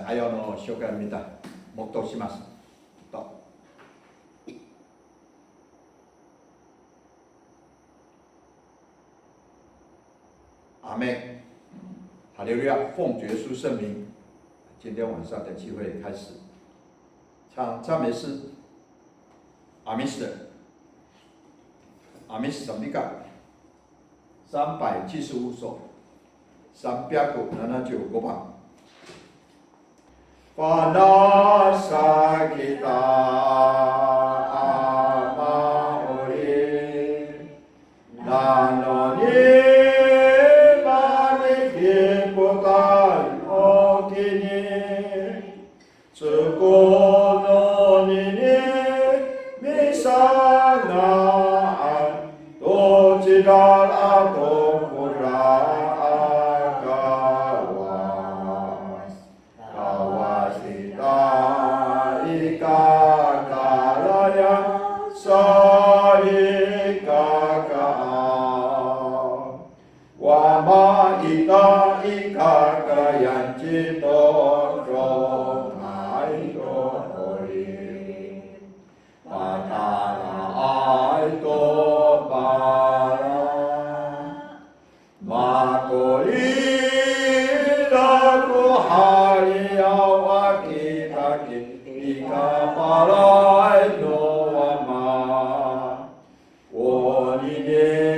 アヨの紹介を見た黙祷します。阿妹，哈利路亚！奉主耶稣圣名，今天晚上的聚会开始，唱赞美诗。阿弥斯的，阿弥斯什么个？375首，375番。Panasa kita amaori nanoni maniki putan okini tsukono nini misanaan tojidan atau kurang ita ikakayan cito rongai tori patara aito para makoli laku hari awaki kaki ikapara ino wama onine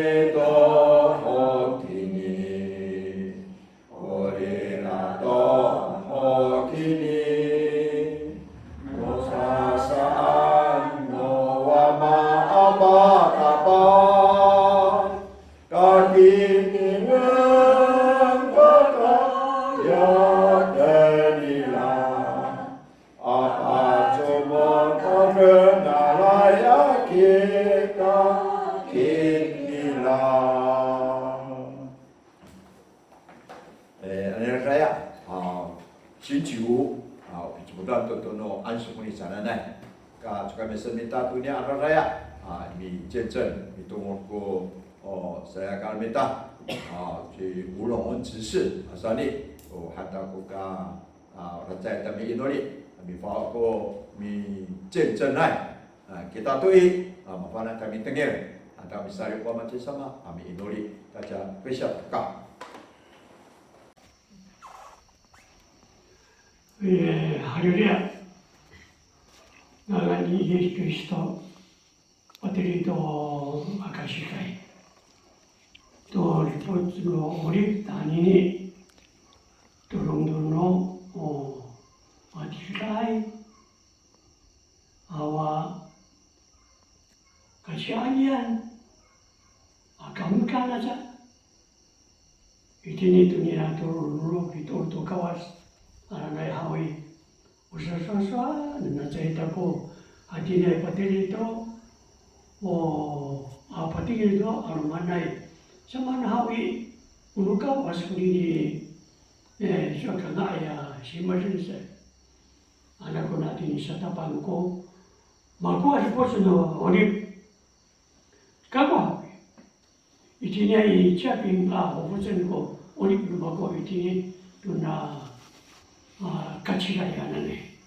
kami seminta dunia akhirat raya mi 见证 mi tunggu saya akan minta di ulung指示 asani hatta kuka raja kami inoli mi fako mi 见证 nai kita tui mafana kami tengir ada misal kwa macam sama kami inoli daja besar ka haleluya. Ngalan Yesus Kristus, patiri to akashikai. To lipot no urip tani ni turung turno patikai awa kasianian agam kana sa. Itini dunia turun itu to kawas aranai hawi. Usa-usa na cerita ko hati na patili ito patili ito arumanay sa manhawi unuka wasuli ni siya kangaya si Marinse anak ko natin sa tapang ko magkuha po sa orip kagwa iti niya i-chaping upusin ko orip lumago iti doon na kachirai anane.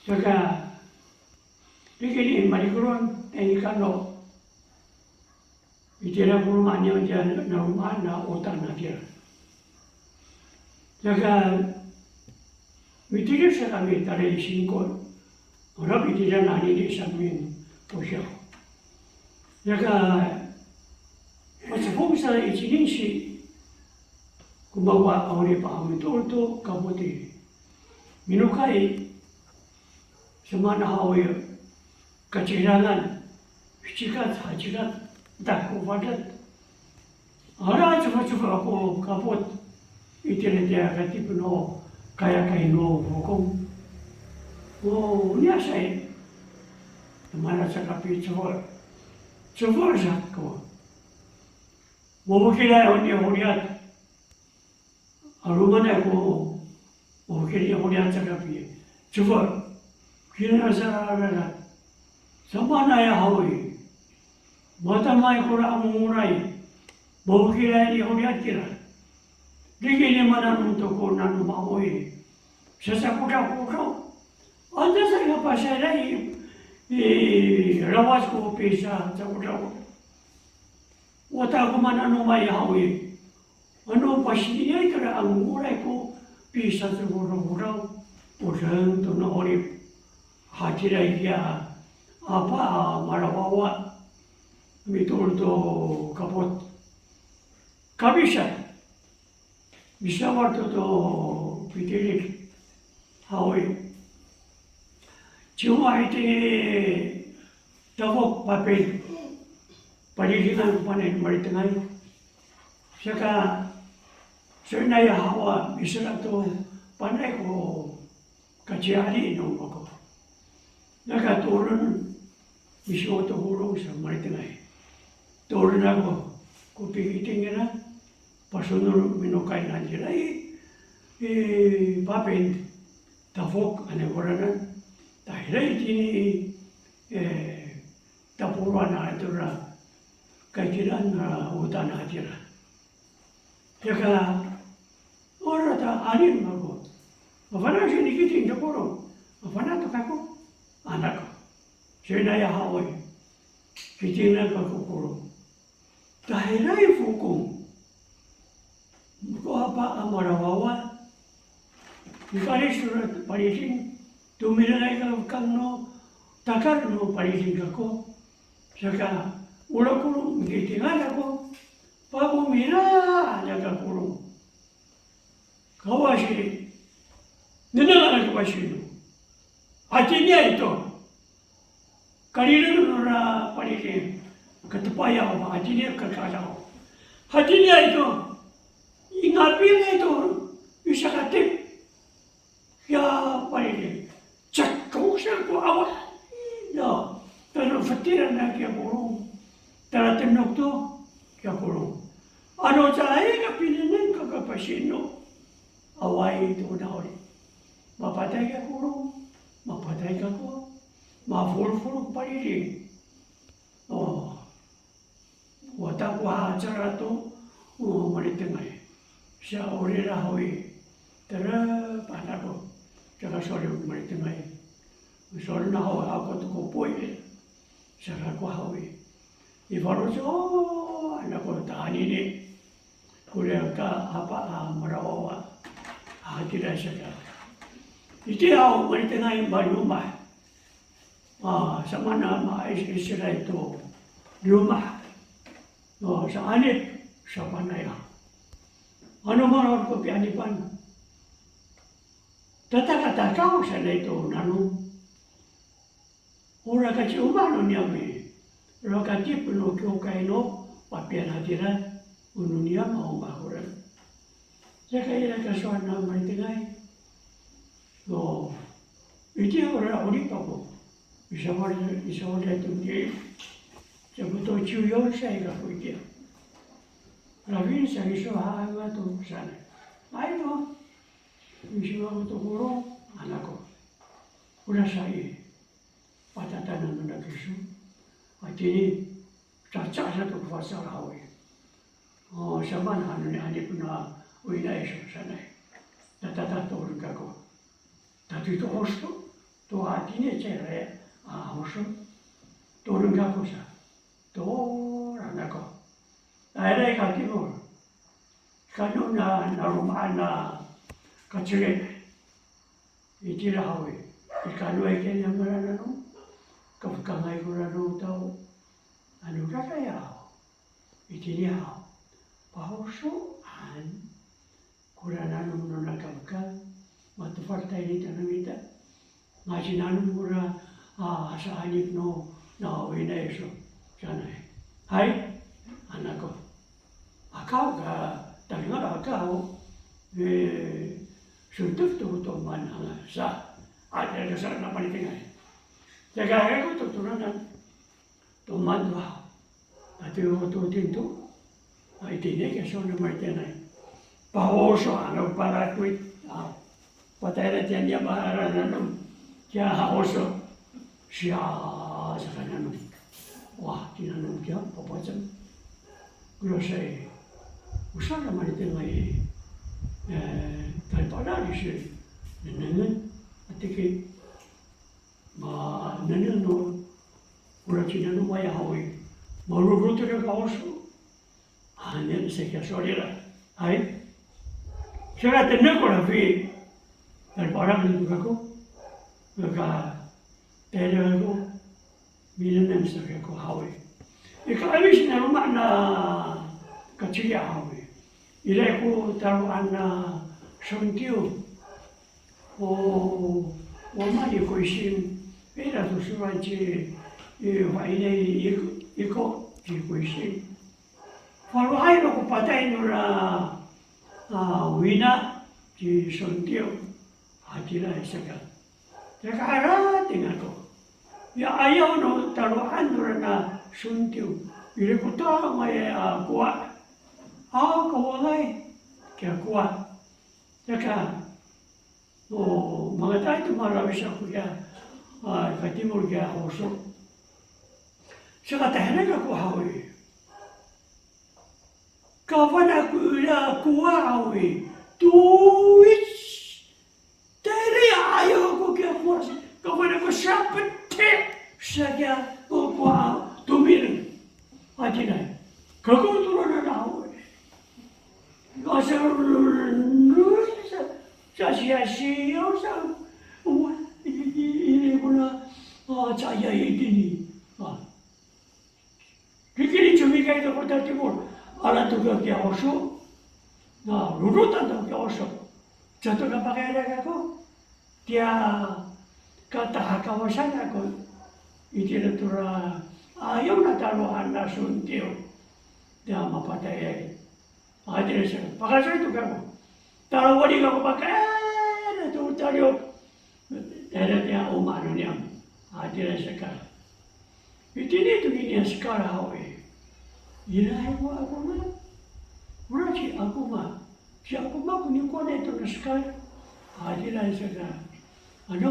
Saka pikiri marikuron enikano itira kurumanya dia na rumah na utang na dia. Saka mitigir sa kami tari singkon. Orang itira nani di samin posya. Saka masapong sa ichininsi kumbawa awali pa kami tulto kabuti minukai semana hawi kacirangan cikat hacirat dak upadat ara coba aku kaput itile dia kati puno kaya kaino hukum ni asai mana cakapi coba sakko mau kira oni horiat arumane ko kiri horiat cakapi coba kira sarara samana ya hawi mata mai kura amurai mau kira ni horiat kira dikini mana untuk ko nanu maoi sasakuda-kuda. Anda saya pasal rawas ko pesa sa kuda. Wata ko man ano may hawi. Ano pasiniya kaya ang muray ko pesa sa kuda. Usan to na orip hatira iya apa marawawa mitul to kapot kabisa bisa waktu to pitilik hawi cuma itu tawok papel palilingan panen maritengay saka sunay hawa bisa to panay ko kaciari nung ako nakatulong isu to hulong sa maritengay turun ako kupigiting na pasunod minukay na nila papel tawok ane waranan dahil ini tapuran na ito na kaikiran na utan na atira. Kaya ora ta anin mago. Mafana sinikiting na puro. Mafana to kako anak ko. Sinaya haway. Kiting na kako puro. Dahil ay fukong. Ko apa amarawawa. Ikalis surat parisin. Tumilalay ka kang no, takar no parisin ako. Saka, ula kulong, gitingan ako. Pagumira, nagakulong. Kawasi, nanalang ka sino. Ati niya ito. Kanina na parisin, katupaya ko, ati niya kakala ko. Ati niya ito. Ingapi niya ito. Isa katip. Kaya parisin. Cakkusang ko awal. No, pero fatiran na kaya kurong. Taratinok to, kaya kurong. Ano tayo ka pinanin ka kapasino? Away ito na ulit. Mapatay ka kurong. Mapatay ka ko. Mafulfulog pa rin. Oh, wata ko hatsara to. Maritengay. Siya uli rahoy. Tara, paano ko? Saka sorry maritengay. Sorry na ako to ko po saka ko hawi. Ifaro so, anak ko tahanin ni. Kuliah ka apa marawawa. Hatira saka. Iti ako maritengay balumah. Sa mana maisira ito lumah. Sa anit, sa panaya. Ano man ako pianipan? Tataka-takaw sa na ito, nano. Ura kasi umano niya may. Pero kasi puno kyo kayo no, papian hatira, uno niya maumahuran. Sa kaya nakasuan na maritengay. So, iti ura ulit ako. Isa wala ito niya. Sa buto chiyo siya ikaw iti. Ravin sa iso haanga to sana. Ay no. Misi ako to kurong, anak ko. Una saya, patatanan na nag-isu. At ini, tsatsa to kufasa rawi. Saman, ano ni anip na uwi na iso sanay. Natataturun ka ko. Tatu ito hosto, to hati niya tsere, hosto. Turun ka ko sa. To, anak ko. Dahil ay katimor. Kano na narumaan na kacilin, itira hawi. Ikano ay kanya maranano, kapagkangay ko rano tao, ano rarayaw, itiniyaw, pahusuan, kurananong no nakapagkan, matufartay nito ng ita, nga sinanong mura sa anip no, nauwi na iso, sanay. Hay, anak ko, akaw ka, talaga akaw, suntuk to man sa ada dasar na panitingay. Kaya ko tuturunan tuman ba. Pati ko tutinto. Ay tinig so na martinay. Pahoso ano para kwit. Patay na tiyan niya baharan na nung. Kaya haoso. Siya sa kanan. Wah, tinanong siya, papasang. Pero siya, usa na martinay. Dahil pala siya. Nenengan atiki neneng no ura china no maya hawi marurutu ka kausu hanya sekia sorira ai sera tenang kora fi dan barang itu aku maka tera aku minum sekia aku hawi ikalami sina rumah na kecil hawi ilai ku taruh ana suntiu我妈也会信，为了读书完去，怀念一个也会信。后来我把带那了维纳去上吊，进来这个，这个啊dengan tu, ya ayah no taruh andur na sung tiu, bila kuta mai kuat, kawalai kia kuat, cakap. Mga tayo marawis ako kaya katimur kaya hoso. Sa katahanan ako hawi. Kawan ako kuha hawi. Tuwis. Dari ayaw ko kaya kuha. Kawan ako sapete. Sa kaya kuha tumirin. Atinay. Kakutulan na hawi. Kasi sia-sia sang ini pula cahaya ini kikiri cumi kai to kota timur ala tu ke oso lurutan tu ke oso jatuh ke pakai ada aku dia kata kawasan aku itu tura ayo na taruh anda suntiu dia mapatai ada sih pakai saya tu kamu taruh wadi kamu pakai tu taruh ada dia umar dunia ada sekarang ini tu ini sekarang hawe ilahi wa aku mah berarti aku mah siapa mah punya kau itu sekarang ada sekarang ada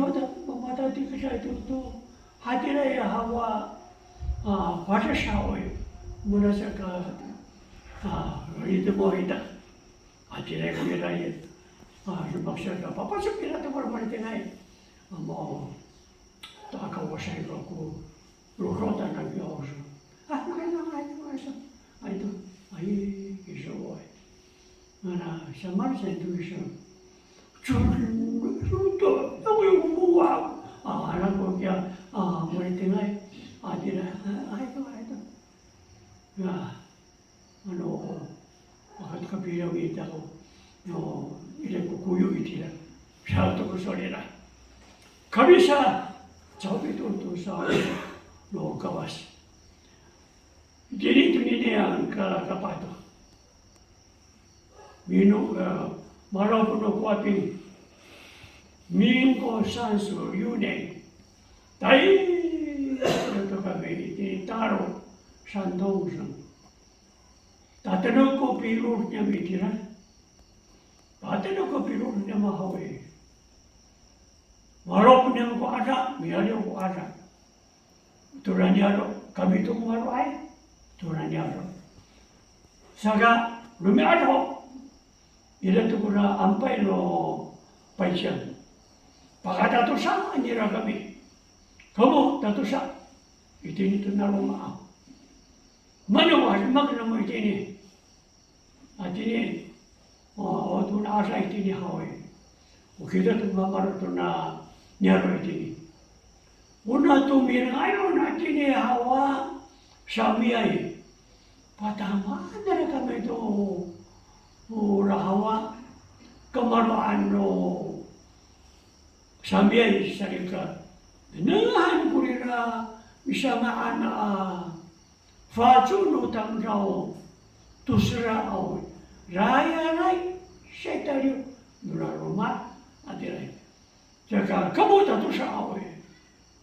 mata tiga itu tu ada ya hawa pada hawe mula sekarang itu mohon Akhirnya kami raya, maksud apa sih kita tu baru balik tengah, mau tak kawasan aku, lurutan lagi orang, itu, isu boy, mana samar sentuh isu, curut, aku yang buat, anak aku yang balik tengah, akhirnya, itu, ya, Makat kapiyaw ita ko, ilang kukuyo itila, siya ito ko solera. Kami sa sabi ito sa kawas. Dito nini ang kapato. Maraw po na kuwapin, ko sanso yuneng. Tayo ito kami, tinitaro, santong sang. Tatanong ko pilur niya mitira. Tatanong ko pilur niya mahawi. Marok niya ko ada, miyali ko ada. Turan niya kami itong maruay. Turan niya Saga, lumiado. Ila ito ko na ampay no paisyan. Pakatatusa, nira kami. Kamu, tatusa. Itinito na rumah. Mana magna mo itini. At ini, tu na asa itini hawi. Ukita tu mamaro tu na nyaro itini. Una tu mirayo na itini hawa samiyay. Patama na kami tu hawa kamaroan no samiyay sarika. Nangahan ko rin na isamaan na Facuno tamrao tusra au raya rai setario dura Roma adirai jaka kamu ta tusra au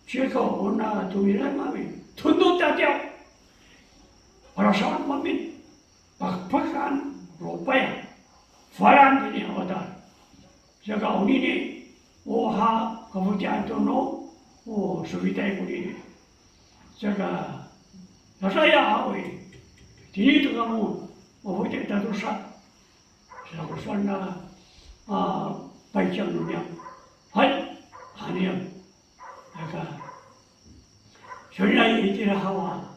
jeka ona tumira mami tundo tatia perasaan mami pakpakan rupaya faran ini awatan jaka oni ni oha kemudian tono suvitai kuni jaka Saya awi, dito kamu mabuti kita dosa. Sa kusan na paicang dunia. はい아니요 내가 전략이 있기를 하와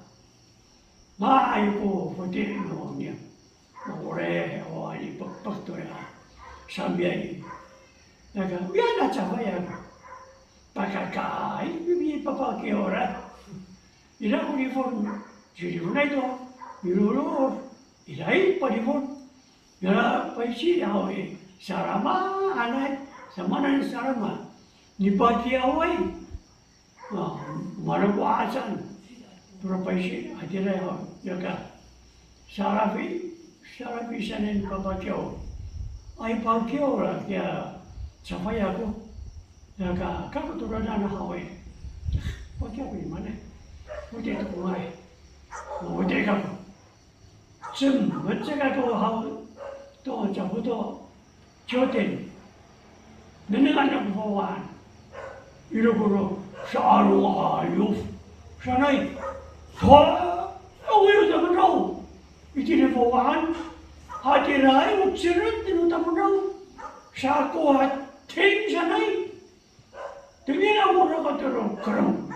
마이고 호텔노냐 올해 와니 뻑뻑도야 sambiai 내가 왜나 잡아야 바카카이 비비 파파케 ora ila uniform jiriunaido miruro ilai parifon ya paisi awe sarama anai samanan sarama nipati awai marabu asan pura paisi adira ya ka sarafi sanen papakeo ai pakeo la ya sapaya ko ya ka turana hawe pakeo ni mana Uite tu mai, uite că sunt, uite că tu hau, tu ce cu tu, cioten, nene că nu poan, irogo, șaru aiu, șanai, toa, eu te mânau, uite ne poan, hatirai, uțirât nu te mânau, șacu ating șanai, te vine amor că te rog, cărăm.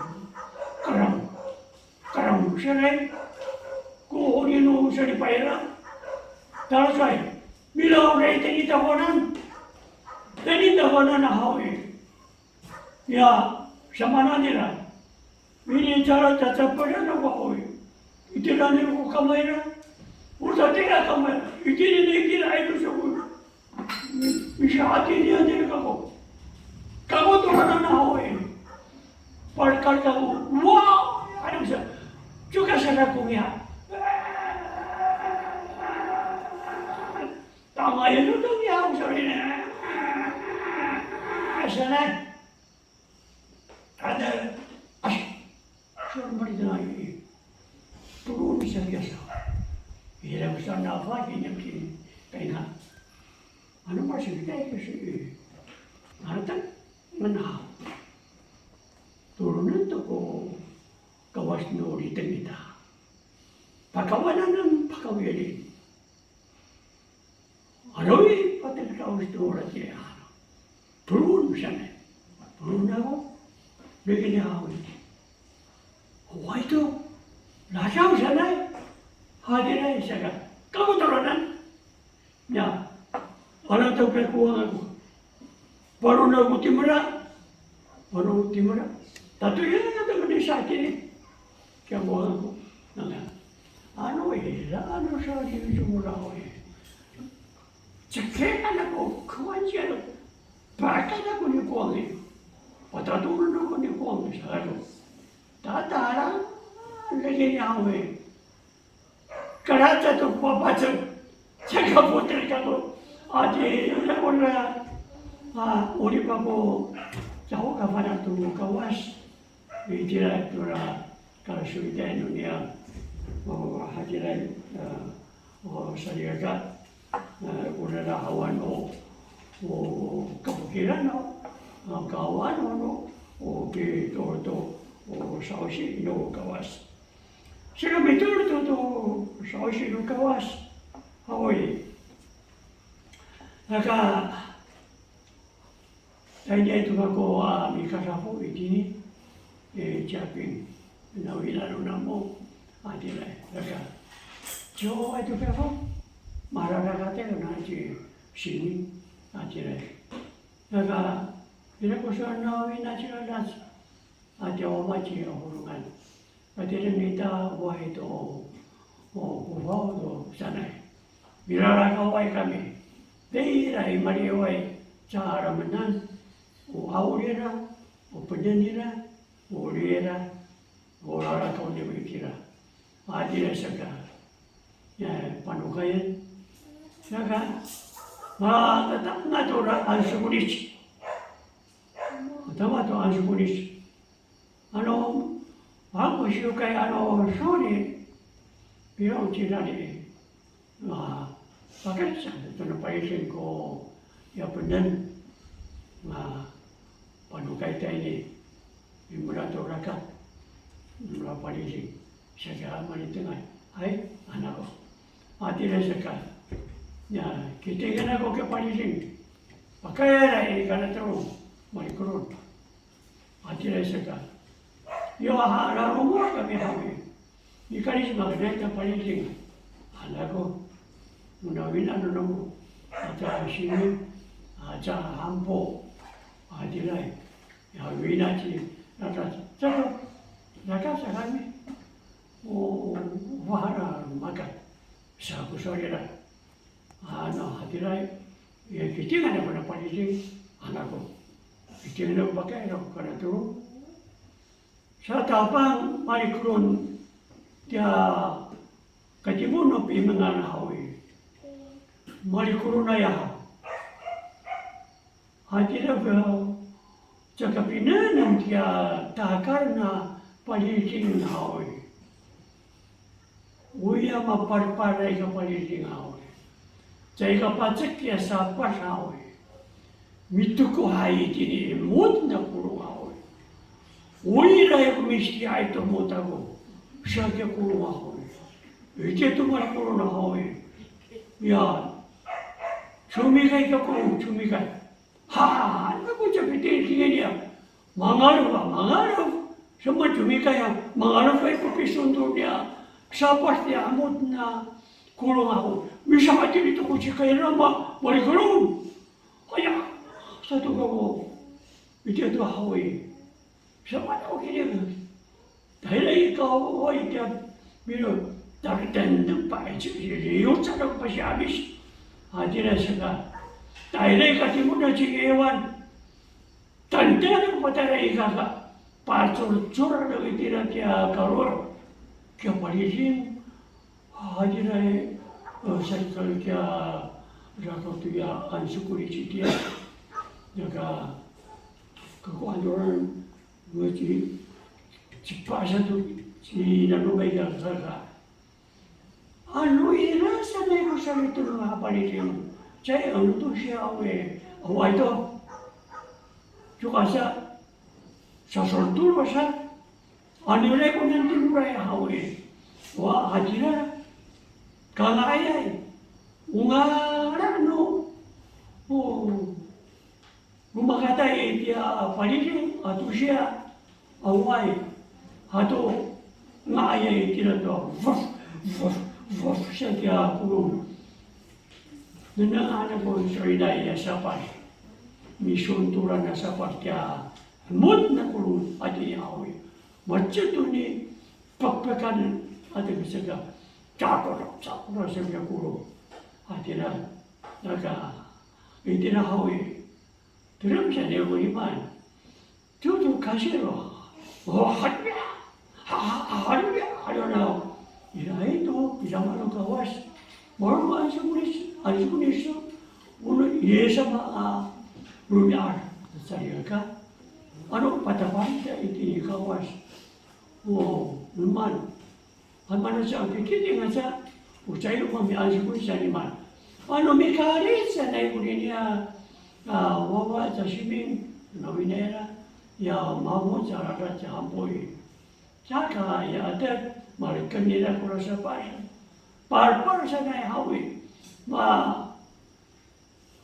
Karang siya ko nino siya ni Paira. Tapos ay, bilaw na itinitawanan. Tinitawanan na hawi. Ya, sama na nila. Binicara tataparan na hawi. Itiranin ko kamay na. Usa tira kamay. Itininikira ito sa ko. Misahati niya din ako. Kaguturan na hawi. Parkal ka ko. Wow! Ano siya? Juga sana kumia. Tama yun ito niya. Sorry na. Sana. Ada. Ay. Sorry ba rin na yun? Puro siya biasa. Hirap sa nafa. Kanya kaya nga. Ano ba siya? Kaya kasi. Ano ta? Manahaw. Turunan to ko. Kawas no ulitin kita. Pagkawanan ng pagkawili. Ano eh, pati kawas no ulit niya. Pulun siya na. Pulun ako. Bigyan niya ako. Huwag ito. Lasaw siya na. Hadi na siya ka. Kamutaranan. Niya. Ano ito pekuha ako. Paru na ako timura. Paru timura. Tato yan na ito ni sa akin eh. Kaya buwan ko, ano sa sumula ko eh. Tsakehan ako, kawan siya no. Bakit ako ni Kuwang eh. Patatunan ako ni Kuwang sa ano. Tatarang, lagyan niya ako eh. Karata ito papasok. Sa kaputin ka ko. Ate, ako na, uli pa ko, sa ako ka pa na kawas. Itira ito na, Karasuitan niya hatiran sariaga urara hawan o kapukiran o kawan o torto o sausi no kawas. Sila may torto to sausi no kawas. Hawaii. Naka tayo ito ako may kasapo itini Japin. Nawilano na mo, adila, daga. Jo, ito pa po, mararagate na si sini, adila. Daga, pinakusuan na na sila nas, adya o machi o hurungan. Adila nita, buhay ito o kuhaw o sanay. Biraragaway kami. Dahil ay mariway sa haramanan, o aurira, o panyanira, o urira, Orang kau ni berkira, adil saka, ya panukayan, saka, tetap ngatur ansukunis, tetap tu ansukunis, aku suka sore, biar cina ni, pakai tu nampai ko, ya benar, panukai ini, imurato rakat. Mula parising, siya man ito nga, ay, anak ko, ati na siya ka. Ya, kita ka na ko ka parising. Pakaya na, ka na ito, Malikuron. Atira saka. Yo hara rumor kami hawi. Ikaris magneta paling. Alago. Munawin ano namo. Ata sini. Aja hampo. Adilai. Ya winati. Naka sa kami. O wahara makat. Sa kusori ra. Adilai. Ya kitingan ako na paling. Anak ko. Ikinang bakay ako ka na turo. Sa tapang Malikuron, tiya katimuno pi mga nahawi. Malikuron na yahaw. Hati na ba, sa kapinanan tiya takar na paliting nahawi. Uya maparparay ka paliting nahawi. Sa ikapatsak tiya sa pasahawi. Mituko hai tini mut na kurung ahoy. Uira ya kumisti hai to mutago. Shakya kurung ahoy. Ite to mar kurung ahoy. Ya. Chumikai ka kurung chumikai. Ha, naku chapite singeria. Mangaru. Sama chumikai ya. Mangaru kai ko pisundur dia. Sapas dia mut na kurung ahoy. Bisa mati dito ko chikai rama. Malikuron. Aya. Satu kamu itu tu hawi, sama orang kiri. Tapi kau hawi dia biru tak dan nampak jadi yuk cara pasti habis. Hadirin sekalian, tapi kasi muna cikiwan, tanda ng pataray ka pasur-sur na itira tiya kalor, kaya palisin, hadirin sakal kaya rakau tiya ansukuri tiya. Jaga kekuatan menjadi cepat satu si nanubay yang saga. Anu ira sa na ko sa ito nga palitin. Saya anu to siya awe. Awa ito. Juga sa sortur sa. Anu ira ko nanti muray awe. Wa hajira kangayay. Ungara no. Oh. Gumakatay dia palitin atau siya away atau ngayay tira to siya dia kurung nana ko soiday ya sapas misunturan na sapas dia mut na kurung ati away macam tu ni pakpakan ada kesaga cator siya kurung ati na naga iti na away. Terus saya dia beriman, tu kasih loh, ada nak, ini itu tidak malu kawas, baru masuk kunis, unu ye sama rumiar, saya kan, anu patah itu kawas, luman, mana saya fikir dengan saya, saya kami masuk kunis animal, anu mikari saya kunisnya. Wawa sa siming novinera ya mamu sa rata sa ampoi. Saka ya adat marikan nila kura sa pasan. Parpar sa na hawi.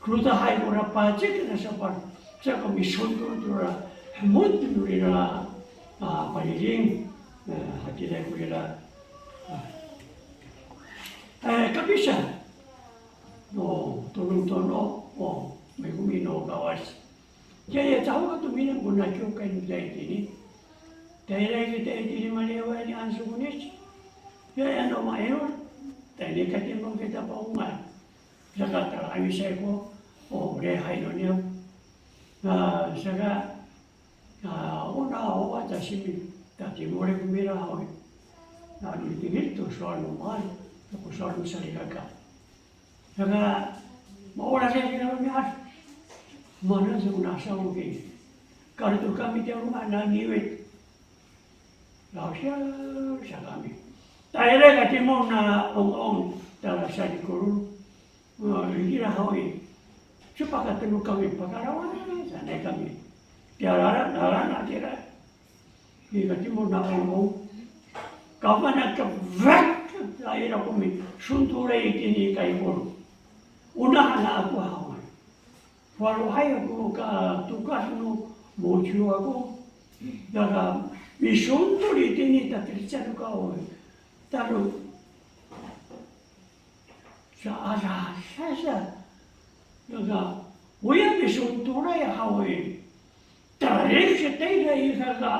Kruta hai kura pacik na sa par. Sa kami sundur tura hamut nila paniling hati na kura. Kabisa. Tulong-tulong. May kumino kawas. Kaya tahu ka tuminang kung nakyo kayo dahil ini. Dahil kita ini maliwa ni Anso Kunis. Kaya ano mayor. Dahil katimang kita pa uman. Saka kami sa ko. Rehay no niya. Saka una ako at asimi. Dati mo rin kumira ako. Nanitigil to suwan mo mahal. Tapos suwan mo sa ligaga. Saka maura siya kinamamihan. Mana sebenarnya mungkin kalau tu kami tiap rumah nangiwit, lausia kami. Tahu kati mau na ong dalam sadi kurun, ini rahawi. Cepat ketemu kami pakarawan, sana kami. Tiara darah tiara. Ini kati mau na ong. Kapan nak kevek, akhirnya kami sunturai ini kayu kurun. Udah anak aku hawa. walau hayo ko ka tugas no moju ako daga mission to ritini ta Cristiano ka o taro sa ara sa daga oya mission to ra ya hawe tare se te ra i ga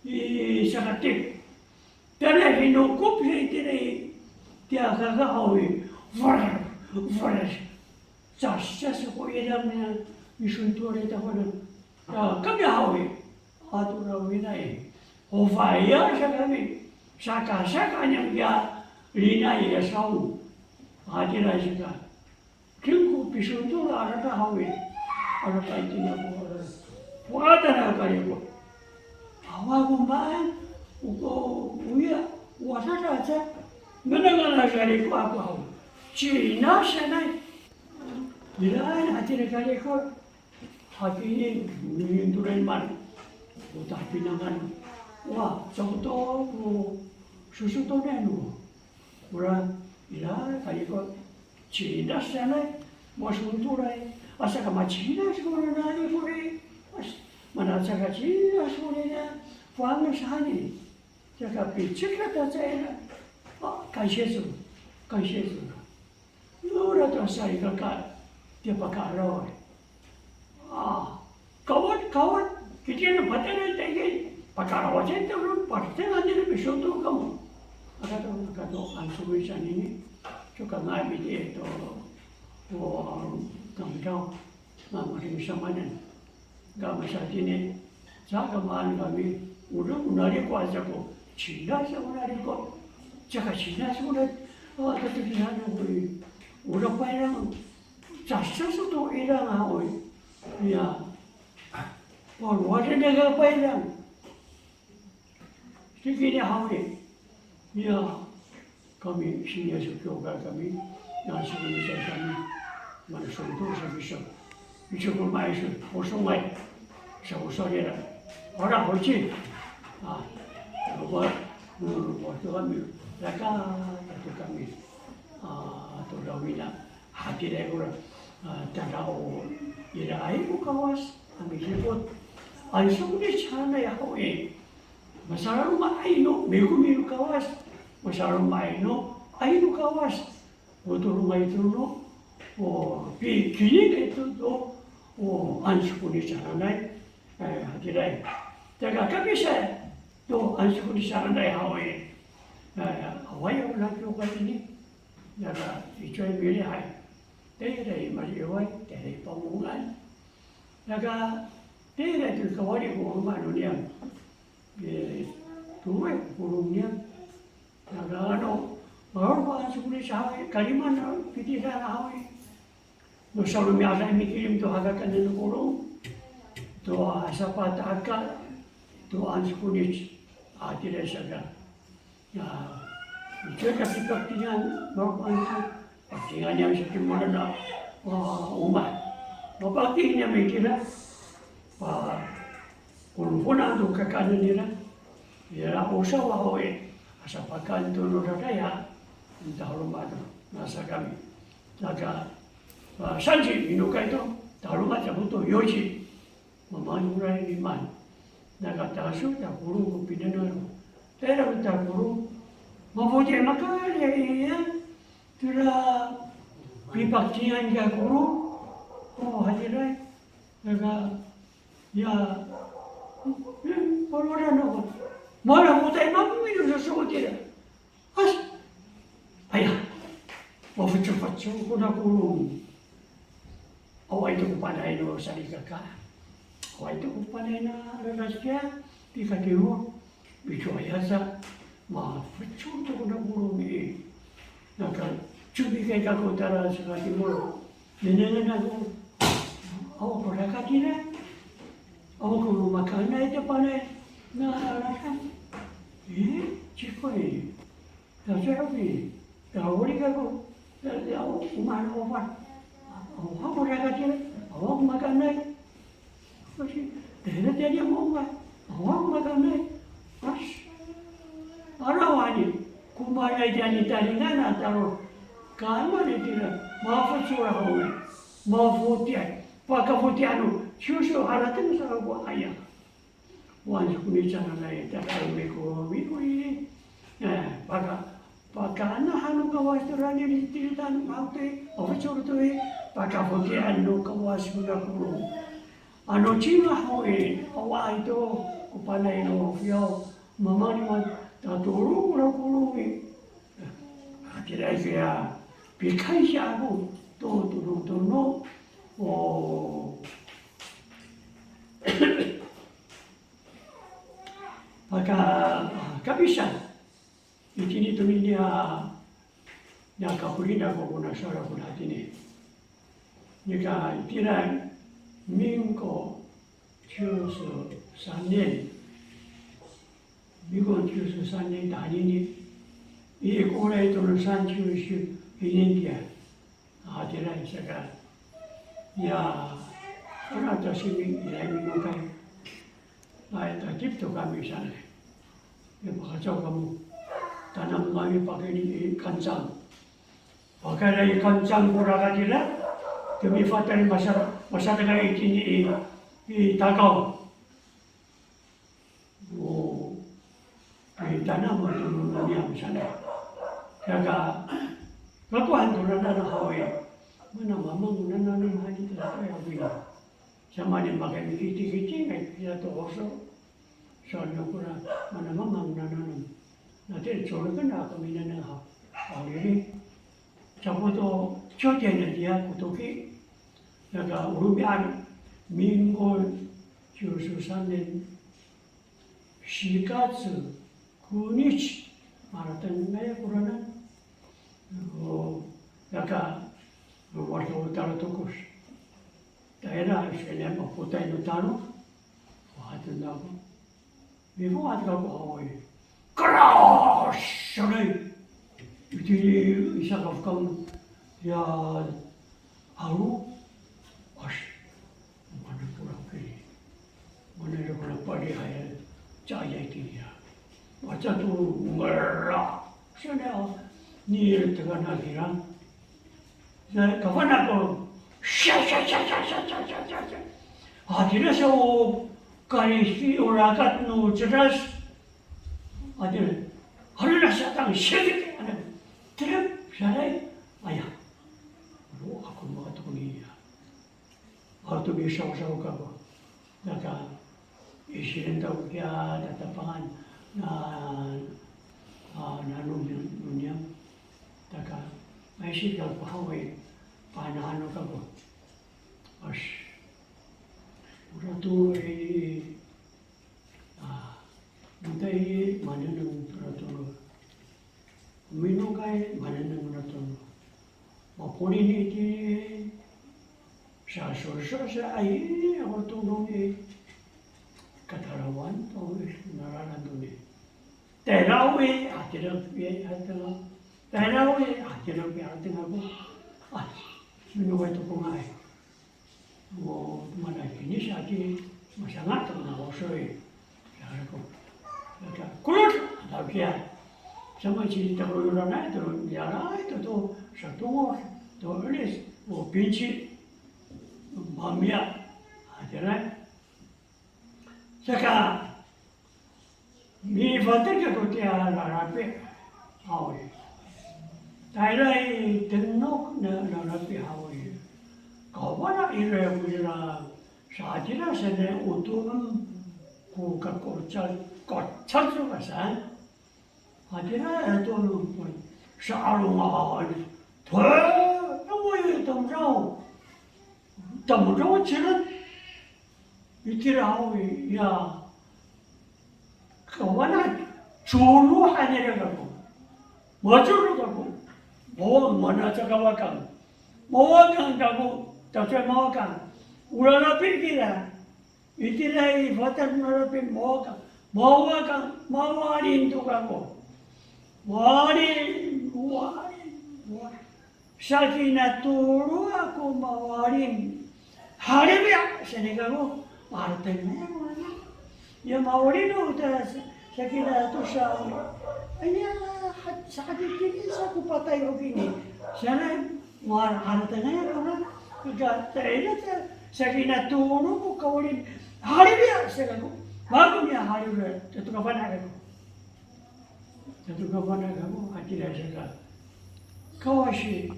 i sa te tare hino kopre te dia ga hawe var Sasha ko ilang na mission to rin ako na kami hawi ato rawin na o fire sa kami saka niyang ya rina iya saw hati na siya kung mission to ara ka hawi ara ka itinako wala na kari ko hawa kumbaan uko uya wasa sa ganang kari ko ako hawi China siya na Ilan hati negara ko hati ini menyentuh man, udah pinangan, wah contoh susu tu nenu, orang ilan kali ko Cina sana masuk turai, asa kama Cina sekolah nani kore, mana cakap Cina sekolahnya, faham sahani, cakap picik kata saya, kansesu, Nora tu saya kakak. Dia pakai roy. Kawan, kita ni patah ni tegi pakai roy je tu, patah nanti ni besok tu kamu. Kata ansurisan ini, juga ngai biji itu, kamu tahu, macam sama ni, kamu saat ini, saya kemarin kami, udah menari kuasa ko, Cina saya menari ko, cakap Cina saya menari, kata dia ni, udah payah. Sasha to ilang ahoy. Ya. Wala na pa ilang. Sige na ahoy. Ya. Kami sinya sukyuga kami. Nasa kami sa kami. Manasunto sa bisa. Bisa ko maiso. Osong sa usarira. Ora hochi. Waktu kami. Laka itu kami. Atau lawina. Hati dia kurang. Tadao ira ay ko kawas ang isipot ay sumuli sana ya ko masarang maayno may kumilu kawas masarang maayno ayno kawas utulong ay tuno o kinig ito do o ansu ko ni sanay hatiray taga kapisa do ansu ko ni sanay hawi away ang lagyo ka ini naga ichoy bili hay Dari maliway, dari pamungan. Dari tu kawali ko ang niya. Tuwe pulong niya. Mahal siguro sa hawi, kaliman na pitira na hawi. Sa lumiyasa mikirim to hagakan na pulong. To sapat agka, to anskunis atira sa ga. Ito kasi pagtingan, mahal Pagtingan niya sa timulan na umat. Mapagting niya may kila. Kung na ito kakanan nila. Yara po sa wahoy. Asa pagkanto no na kaya. Ang tahulong nasa kami. Sanji, inuka ito. Tahulong sa buto, yoshi. Mamanguray ni man. Nagataso, takuro ko pinanaro. Pero takuro, mabuti makaya iyan. Tira pipaktian ka guru, hadirai, ya, puluran ako. Malah mo tayo mamimino sa sukotira. Ayah, mafucho-fucho ko na guru. Away ito ko panay no sa likaka. Away ito ko panay na ralasya, pikatiwo, bichoyasa, mafucho ito ko na guru ni. Cubikay ako tara sa katimuro. Nanangan ako. Ako pala katira. Ako kung makakan na ito pa na arakan. Chiko Nasarap Kahuli ako. Ako umano ko pa. Ako pala katira. Ako makanay. Kasi dahil mo ba? Ako makanay. Arawani. Kumbaya dyan italingan at aro, kama ni tira, mafutsura ho, mafuti ay, pagkaputiano, susu haratin sa ako ayah. Wan kuni sana na takai meko mikui pagka hanu kawas turani ditiritan maute ofisor tu pagkaputiano kawas kuna kuru. Ano chino hoe awa ito kupanay no fio mamani man taturu kuru kira kira pikai siya ako to no o pagka kabisa itini niya nakahuli na ko kuna sara ko natin nika itira 민국 93년 미국 93년 단위니 이 고라에 도는 산주시 비행기야 아들아 있어가 야 그러다 시민 미국 가 나에다 집도 가미잖아 이거 가져가면 단한 마음이 바뀌니 간장 바카라이 간장 보라가지라 그미 파트는 마사다가 있니 이 다가오 뭐 단한 뭐좀 많이 하잖아 제가 갖고 한 돌아다나 하오에 뭐나 마마구나 나는 많이 들어야 보이나 자만이 막에 기티기티 그래도 없어 저녁구나 뭐나 마마구나 나는 나한테 저렇게 나가 미는 하 아니 저보다 저때는 dia 고독이 내가 우리 안 민국 93년 4월 9일 말했던 게 그러는 내가 와서 따라도고 다이라 시내 먹고 다니는 따로 와든다고 미국 와가고 하와이 그라시네 이들이 의사가 없건 야 하루 아시 뭐는 그렇게 뭐는 그런 빨리 하야 짜야기야 어쩌도 몰라 신에요 니 들어가나기랑 나 가만하고 샤샤샤샤샤샤샤샤 아들에서 가리시 올라갔노 저라스 아들 하루나 사탕 시작해 하는 들음 잘해 아야 로 aku mau tukuni ya waktu bisa usaha kago naka isirin tau kya tatapangan na nunyam taka may sikal pahaway panahano kago as uratu Nanti mana nang peraturan, minum kaya mana nang peraturan. Maupun ini di saya air waktu nungi katarawan tu naralan tu ni. Terawe akhirnya akhirnya terawe akhirnya aku minum itu pungai. Mau mana ini saja masangat tu nak usai. Aku kulut tapi ya sama cerita keluaran itu ya itu tuh satu tuh ini mau benci mamia aja sekarang ni father ke tuh tiada rapi awal Thailand tenok rapi awal kau mana ira punya sahaja sana utuh ku kocal juga san, akhirnya itu searungan, tuh, namanya temrau cerut, itu rawi ya, kawan curu hanya kamu, macam kamu, mau mana cakap kamu, tapi mau kan, ulah lebih kira. Itilah fatah narapin mawarin tu kamu, warin, sakina turu aku mawarin, hari biar sini kamu, artinya mana? Ya mawarin tu sakina tu sah, ini sakit ini aku patah begini, sana artinya kamu, kerja ini sa kinaturo ko kawalin. Hallelujah! Sa ko. Bago niya hallelujah. Satu kapan ako. Satu kapan ako. Atira siya ka. Kawashi.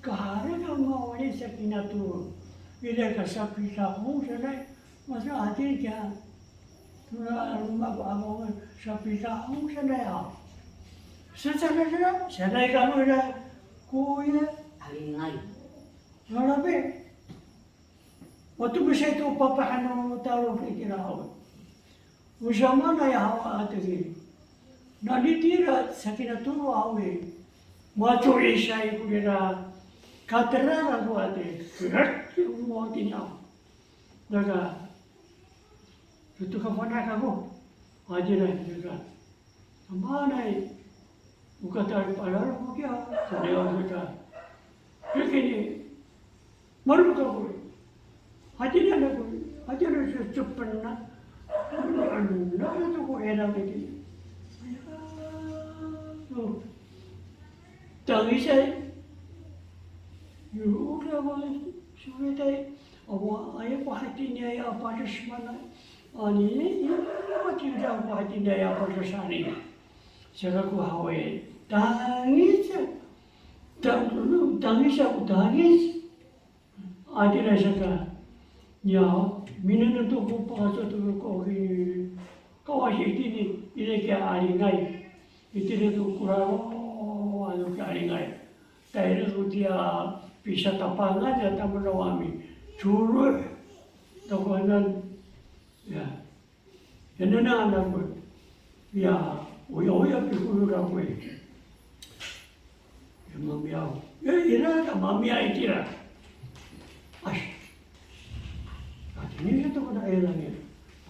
Kaharaga mawali sa kinaturo. Bila ka sa pitahong sanay. Masa atin kaya. Tuna rumah ako sa pitahong sanay ako. Sanay ka mo na. Kuya. Alingay. Malabi. Waktu bisa itu papahan taruh kira awak. Usama na yawa atagi. Nani tira sakina turu awe. Macho isai kira katera ko ate. Kirat mo tinya. Daga itu kapan ako? Ajira juga. Amanai. Ukata palar ko kya. Sanewa kita. Kini malu ka ko. Hati na cepat na, itu ko enak lagi. Tangi saya, yuk lah sudah tay, awak ayah hati ni ayah apa mana, ani mati dah hati ni ayah apa sana. Saya ko hawe, tangi saya, ada rasa ya, minat tu ko pasal tu ko kawashi ini kaya alingai, itu tu kurang anu kaya alingai. Tapi tu dia bisa tapangan ya tamu nawami, curut, tawanan, ya, yang mana anak pun, ya, oya pikul ramai, ya mamiau, ya ira mamiau ira, ash. Ini itu kena air lagi.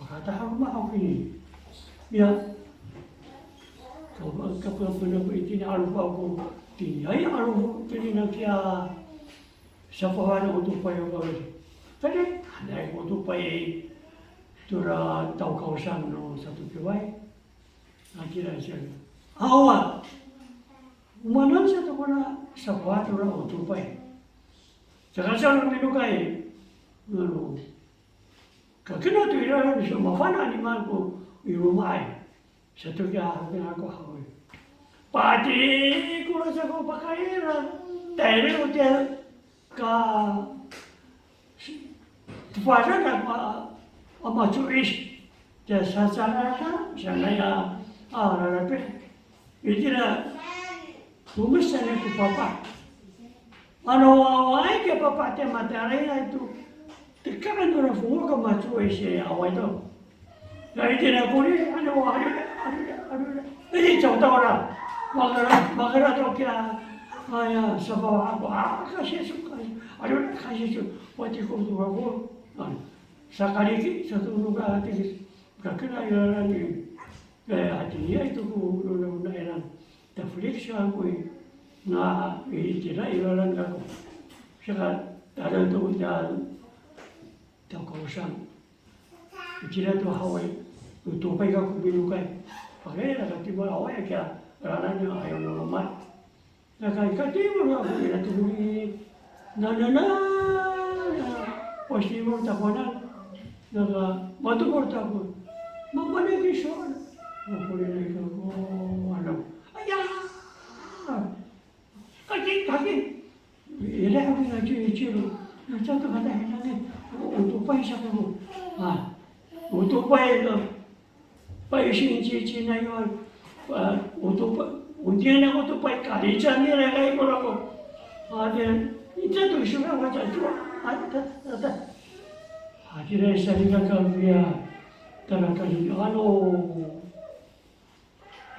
Kata rumah aku ini, ya. Kalau benda itu ni alu aku, tiada alu ini nak ya. Siapa orang untuk payah baru. Tapi ada yang untuk payah tura tahu kawasan no satu kewai. Akhirnya saya, awak mana satu kena siapa orang untuk payah. Jangan salah menukai, lalu. Kakina tu ira ni semua fana ni malku irumai. Satu kaya aku hawe. Pati ku rasa ko pakaira. Tere hotel ka tuaja ka ama turis. Jasa sana sana ya rapi. Itira tumisane ku papa. Ano awai ke papa te matare itu. Tekan orang semua ke macam isi awal itu. Jadi tidak boleh ada. Ini contoh orang. Makara tu kira ayah sebab apa kasih suka. Ada kasih suka. Waktu itu aku sekali satu lugar hati kakak ayah ni. Hati dia itu aku luar ayah. Terfleks aku na ini tidak ayah aku. Sekarang ada tu jalan. Tahu kawasan, kira tu Hawaii, tu pergi aku bilukai, pakai nak tiba Hawaii kaya, rananya ayam normal, nak kaya tiba aku bila tu buli, na, pasti mau tak mana, nak matu korta aku, mana ni soal, aku ni aku, alam, ayah, kaki, ini aku nak cuci, nak cakap kata hendak untuk pai siapa pun, untuk pai sini na yon, untuk undian untuk pai kali cani lagi kalau ada itu tu semua macam tu, ada, akhirnya saya kata dia, terkali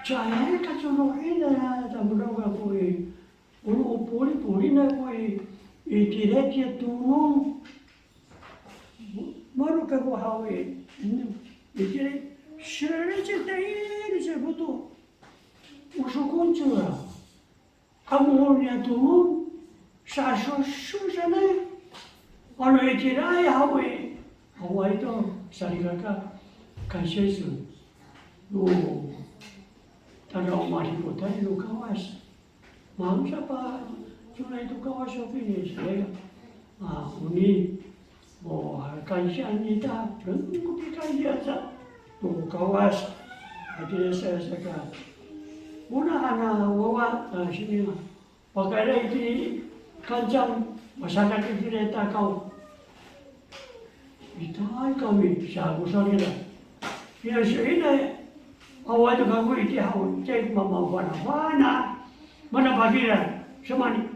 cahaya kacau ini tak berapa pui, puri na pui, itu dia turun. Maru ka ko hawe ikire shere tai se butu usukunchura amonia tu sa shu jane ano ikire ai hawe itu sarigaka kansesu lu tanda omari kota lu kawas mangsa pa cuma itu kawas opini saya uni kansianita, berhenti kansiasa, kawas, hati saya sekarang. Muna ana wawa sini lah. Pakai itu kancam masyarakat itu reta kau. Itai kami siapa sorry lah. Yang ini awal tu kamu itu hau cek mama mana bagiran semani.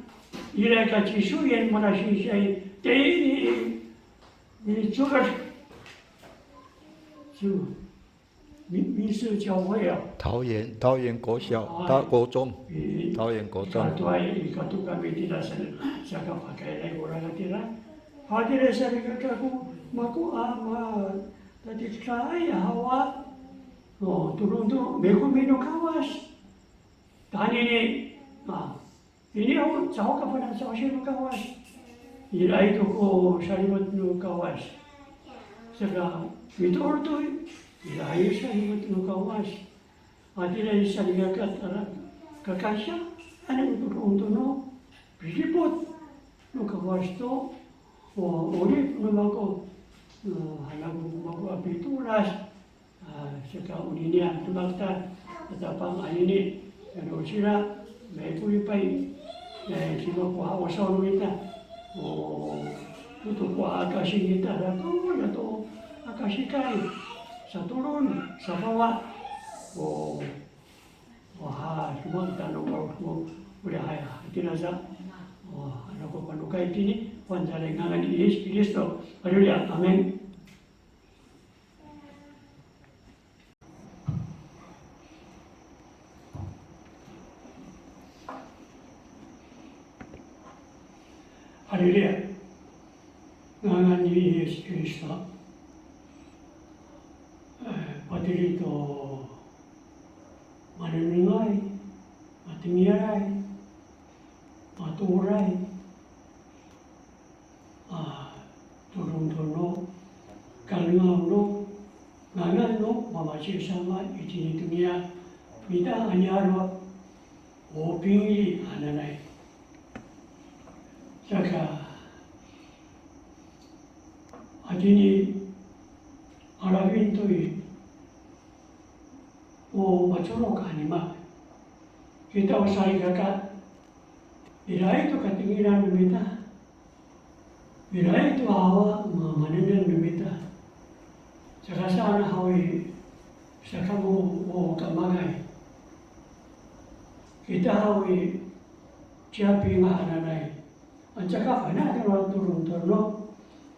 Ira kaci suyen mana sih saya ini juga就民事教会啊。桃园国小、国中，桃园国中。Ikatu kami tidak saya pakai lagi orang tidak. Hadir saya kataku maku tadi saya hawa turun minum kawas. Tani ini aku jauh kepada saya kawas. Ila itu ko syarimat nu kawas. Sekarang itu ortu ilahi syarimat nu kawas. Adilai syarikat kakasya ane untuk no pilipot nu kawas to ori nu mako halagu mako apituras sekarang uninia tu bakta tatapang anini ano sila may pulipai sima ko hawasaw kita. Itu kuah akashi kita dato akashi kai satulun sa bawah semua tanong mau udah tidak sa anak ko panukai ini wanjale ngangan Yesus Kristus haleluya amin. Haleluya. Ngangan Yesus Kristus. Patiri to manunungay, matingiray, maturay, turun-turun, kalungaw no, ngangan no, mamasi sama itinitumia, kita anyarwa, o pingili ananay. Saka adini alawin to'y matulog anima. Kita usay kaka ila ito katinginan lumita. Ila ito hawa mananan lumita. Saka sana hawi saka mo kamagay. Kita hawi siyapi nga ananay. At saka panatang turun-turun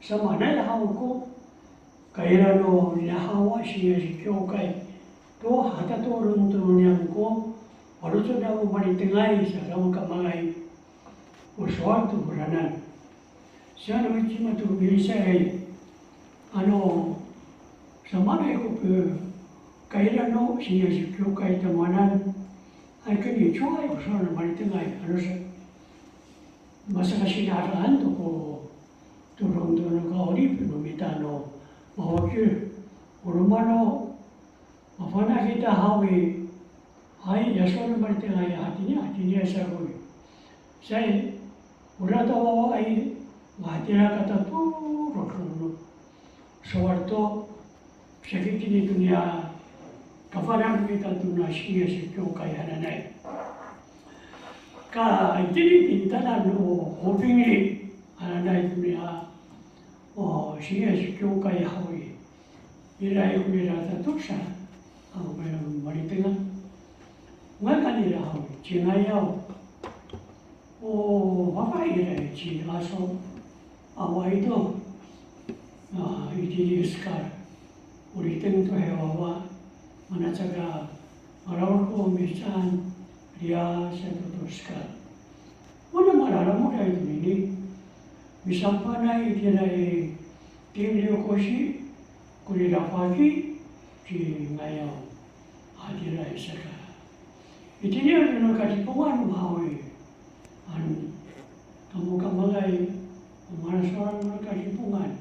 sa manalahaw ko, kaya no nahawa siya si Kyokay. To hata turun-turun niyan ko, waluto na mo manitingay sa kamang kamangay. Uswag to buranan. Siya naman si matubilisay, sa manay ko kaya no siya si Kyokay tamanan, ay kanichuay uswag na manitingay. Sa masa kasinaraan to ko turun-turun ka ori pinumitano mawakil urumano mafana kita hawi ay yaso na marite ay hatinya sagoy say urata wawa ay mahatira kata turun sawarto sakikini dunia kafanang kita tuna siya si Kyokay hananay ka itini tanan hopingli ananay dunia siya si Kyokay hawi ilay kulirata tuksa ang maritingan nga kanila hawi chingayaw babae ilay si aso awa ito itini iskar ulitin to hewawa manatsaga marawal ko misan dia setutuskan. Mana mararamu dari ini, misalnya dia tim Liokoshi, kulira pagi di ngayau hadirai sekarang. Itu dia dengan katipungan maui, kamu kamalai, mana seorang katipungan.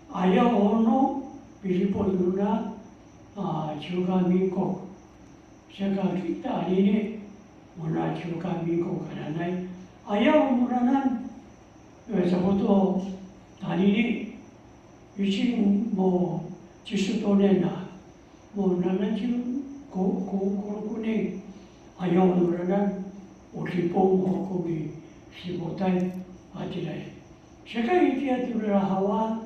Ayah ono pilipon luna juga mingkok. Sekarang kita ini muna juga minggu kananay ayaw muranan sa buto tani ni 지금 뭐 지수도내나 뭐 나는 지금 고군이 아영으로는 우리 보고 거기 15달 아지라이 세상에 뛰어들어라 하와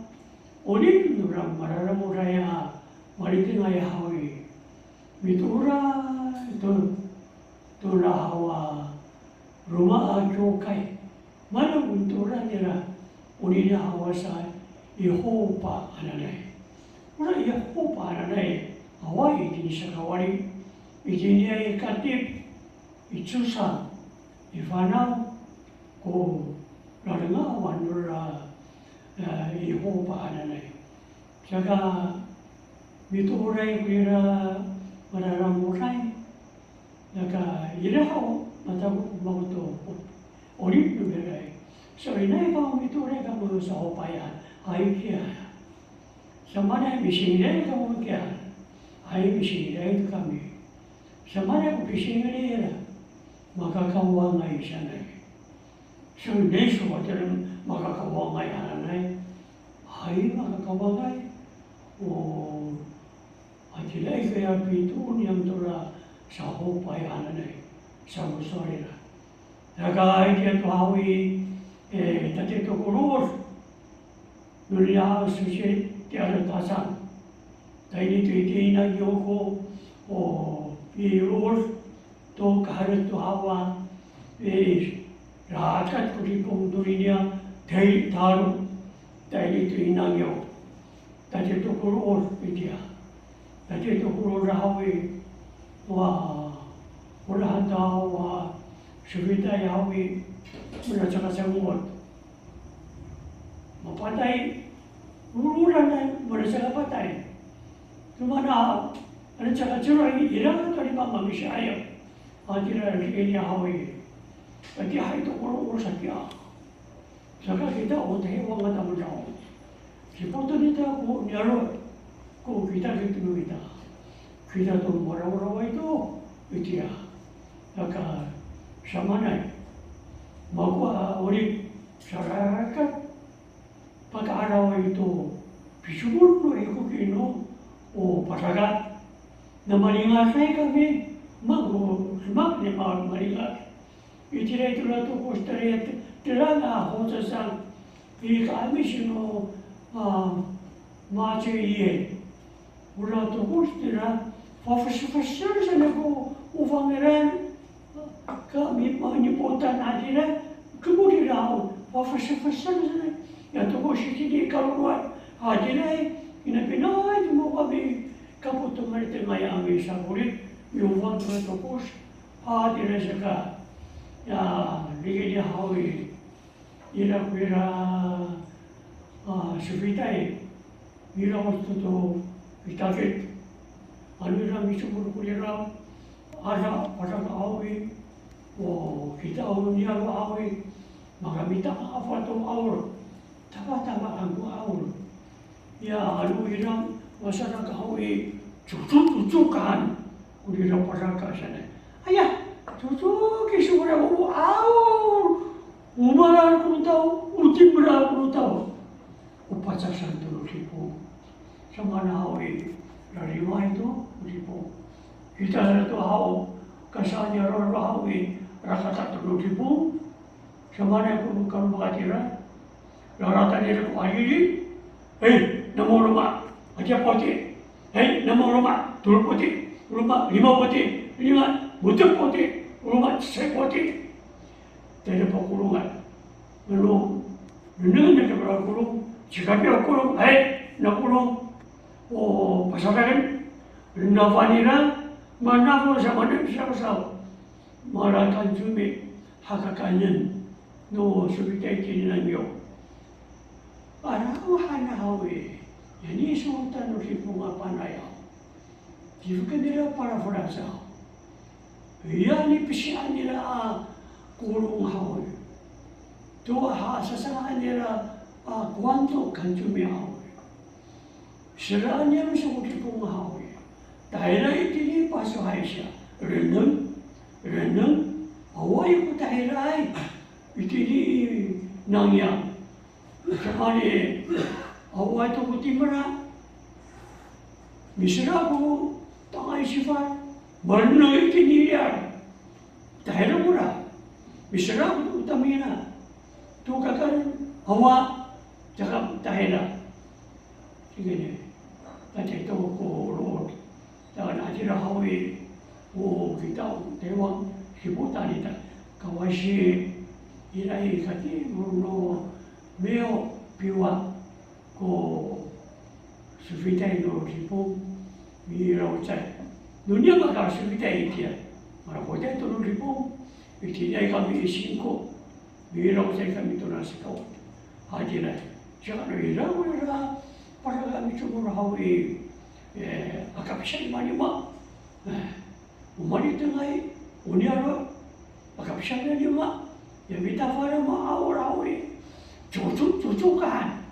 어린이들아 말하라 뭐라야 말이등하야 하위 미도라 도라 하와 로마 교회 말은 도라니라 우리는 하와사 여호와 하나님 우리 여호와 하나님 하와이 디니사가와리 이제니아의 까팁 이추산 이파나 고 라르가 완루라 여호와 하나님 제가 미도라이 그리라 말하라 모라이 내가 이래하고 마다고 먹어도 어린이 베라이 소리내가 미도라이가 뭐서 오빠야 아이키야 samana misingre ka mo kya ai misingre ka kami samana ko pisingre ra makakawa ngai sana so ne so water makakawa ngai anai ai makakawa ngai o ajilai kaya pitu niam tora saho pai anai saho sore ra daga ai to hawi tate to koror nulia sushi tiada tasan, tapi itu ina yoko biur to kahar to hawa rakat kuri pemudurinya dari taru, tapi itu ina yo, tapi itu kuror dia, tapi itu kuror hawi, wah, orang tahu wah, sudah hawi, mana cakap semua, mapatai. Urulan merasa patay. Tumana, ano tsaka tsura ilang tali pa mamisaya. Atira kaya hawi. Pati hay to kuro sakya. Saka kita otahe wang mata mo daw. Si poto nita ko nyaro ko kita kita. Kita to mora ito itiya. Saka samanay. Magwa ori sarakat pag-araw ito, pisuguro ikukino o pasagat na malingasay kami, magmak ni malingas. Itira ito na ito ko stariyat, tira na ako sa sang, kami sino macho iye. Wala ito ko stira, papasapasar sa nako ufangiran, kami maniputan natin, kumuli raon, papasapasar sa nako. Yang tu sini kalau buat hadirai ina pinai tu kami kaput tu mari tengah yang kami saburi yuvan tu topos hadirai seka ya lagi dia hawi ira sufitai ira waktu tu kita ket anu ira misubur kulira ada pada hawi kita awalnya hawi maka minta apa tu awal tama ang awal. Ya, alu irang masyarakat hawi cucu-cucukan. Kulirang pasangka sana. Ayah, cucu kisura mo awal. Umaran ko tahu, utibra ko tahu. Upacasan dulu sipo. Sama na hawi. Larima itu sipo. Kita ada tu haw kasanya ro hawi rakata dulu sipo. Sama na ko bukan makatira. Laratan dia ko ayudi, namo rumah, aja poti, namo rumah, tur poti, rumah 5 poti, 5 butuh poti, rumah 6 poti. Tidak pakulungan, lalu nungan kita berkulung, jika dia kulung, nak kulung, pasaran, nafanira, mana pun sama dengan siapa, maratan cumi, hakakanyan, no subitai kinilan yo. Arawan hawi, yani sultan usipung apa naya. Jika nila para frasa, yani pisian nila kulung hawi. Tua sasaan nila kuanto kanjumi hawi. Siraan niya sa usipung hawi. Dahil itini paso hay siya. Renang, away ko dahil ay itini nangyang. Samani Awa itu kutimara. Misraku tangai sifat. Marno itiniyar. Dahil mura. Misraku utamina. Tukakan awa. Tsaka dahil. Sige ne. Kasi ito ko Lord. Tsaka natira hawi. O kita tewang hibutan ita. Kawashi. Irai kati no meo piwa. Ko sufitai no ripong mira ucai dunia bakal sufitai dia mara hotel tu no ripong itinai kami isingko mira ucai kami tu nasi kau hadirai jangan ira para kami cuma hawi akap syai mani ma umani tengai uniaro akap syai mani ma ya kita fara ma awrawi cucu kan.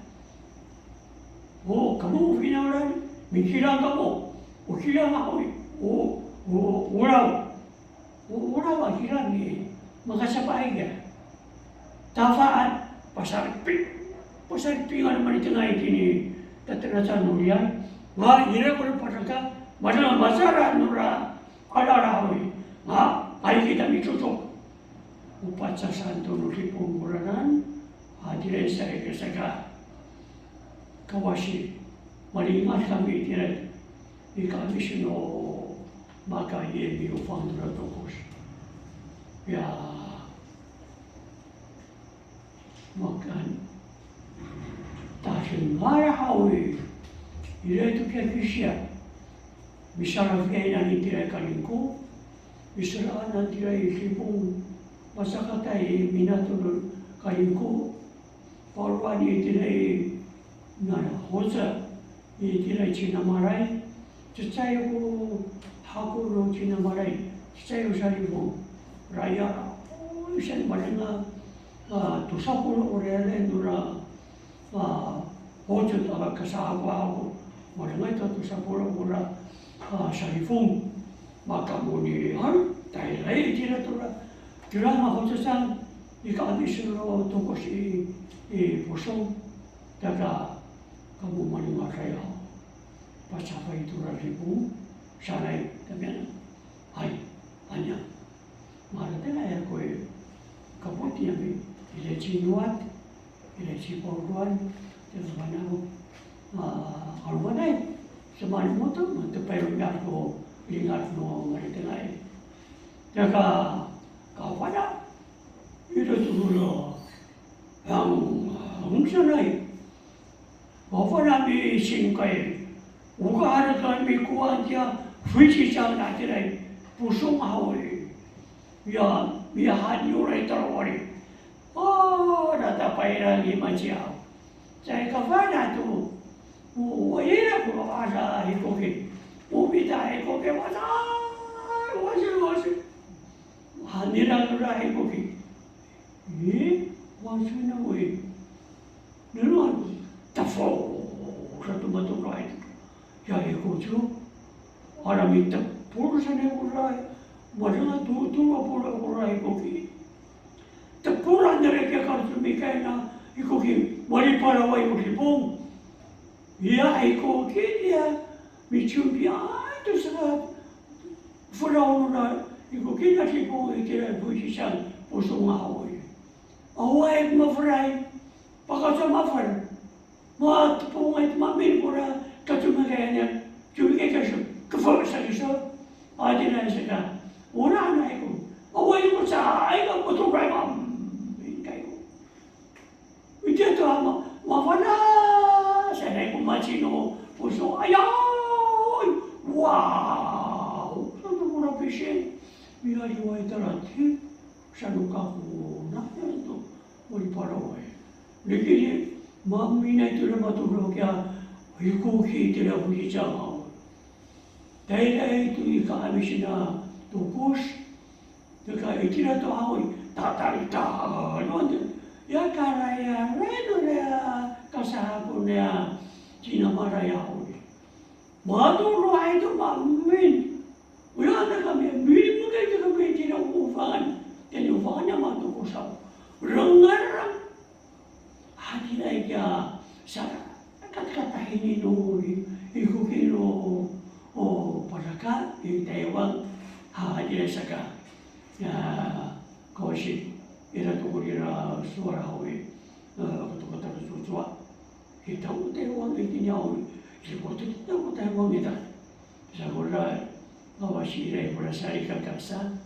kamu finalan, mikiran kamu, ukiran ako, uraw akiran ni, makasapay ka. Tafaan, pasaripin nga naman ito nga itini, tatanasan mo yan. Ira ko na pataka, masara nura, alarawi, ay kita mitutok. Upat sa santo nuripong muranan, dire sa ikasaga. Kawashi, malingat kami tiray, kami sino makayemi ufandra tokos. Ya, makan, tashin marahawi, iray to kefisya, bisarafay na ni tiray kalingko, bisaraan na tiray sipong masakatay minatulog kalingko, parwani tiray 나라 호자 이들의 지나마라이 지자이고 하고로 지나마라이 지자이고 살이고 라이아 우선 말이나 도사고로 오래래 누라 호주다가 가사하고 하고 말이나 또 도사고로 오라 살이풍 마카모니 할 다이라이 지라토라 드라마 호주상 이가 아디스로 동것이 이 보성 다가 kamu malingat kayo. Pasapa itu ribu, sanay kami ay, anya. Marate na ya koy kabuti yami, ileci nuat, ileci porduan, terus banyak alwanay, semua motor, mantu payungan ko, lingat no marate na ya. Jaka kawana, itu dulu yang sanay. 어퍼나미 신가에 우가하르가 미꾸한자 후지장 나들의 부송하오리 야 미한 요래 떨어버리 나다 바이라기 마지야 자이가 파나도 이라고 와서 이거기 오비다 이거기 와서 하니라누라 이거기 와서는 왜 너는 satu batu lain. Ya ikutu, orang minta pulusan urai, masalah tu urai ikoki. Tepuran dari kerja semikaina ikoki, mari para wai ikoki pun. Ya ikoki dia, micum dia itu sangat furauna ikoki nanti pun itu bujisan pusung awai. Awai mafrai, pakai mafrai. Mat pungat mamin pura katumaganya juga kasih kefokusan itu ada nasi kan orang naik awal itu saya kan betul betul kayu itu tu ama mana saya naik macino puso ayah wow satu pura pesen bila jual terati satu kahu nak itu boleh parawai lagi Mamina itu nama tu berapa ikoki itu dah puji jangan. Daerah itu ikan misina tukus, dekat itu dah tu awal tatarita, nonton. Ya karaya, redulnya kasahapunnya Cina maraya awal. Madu luar itu mamin. Uya ada kami, minim mungkin itu kami tidak ufangan, jadi ufangannya madu kusau. Rengar hati naiknya sana, katahin no ikukino o paraka itewang dia saka koshi ira tukurira suara hawi kota susua kita utewang ikinyau sipotu kita utewang ita sagura awashire kurasari kakasa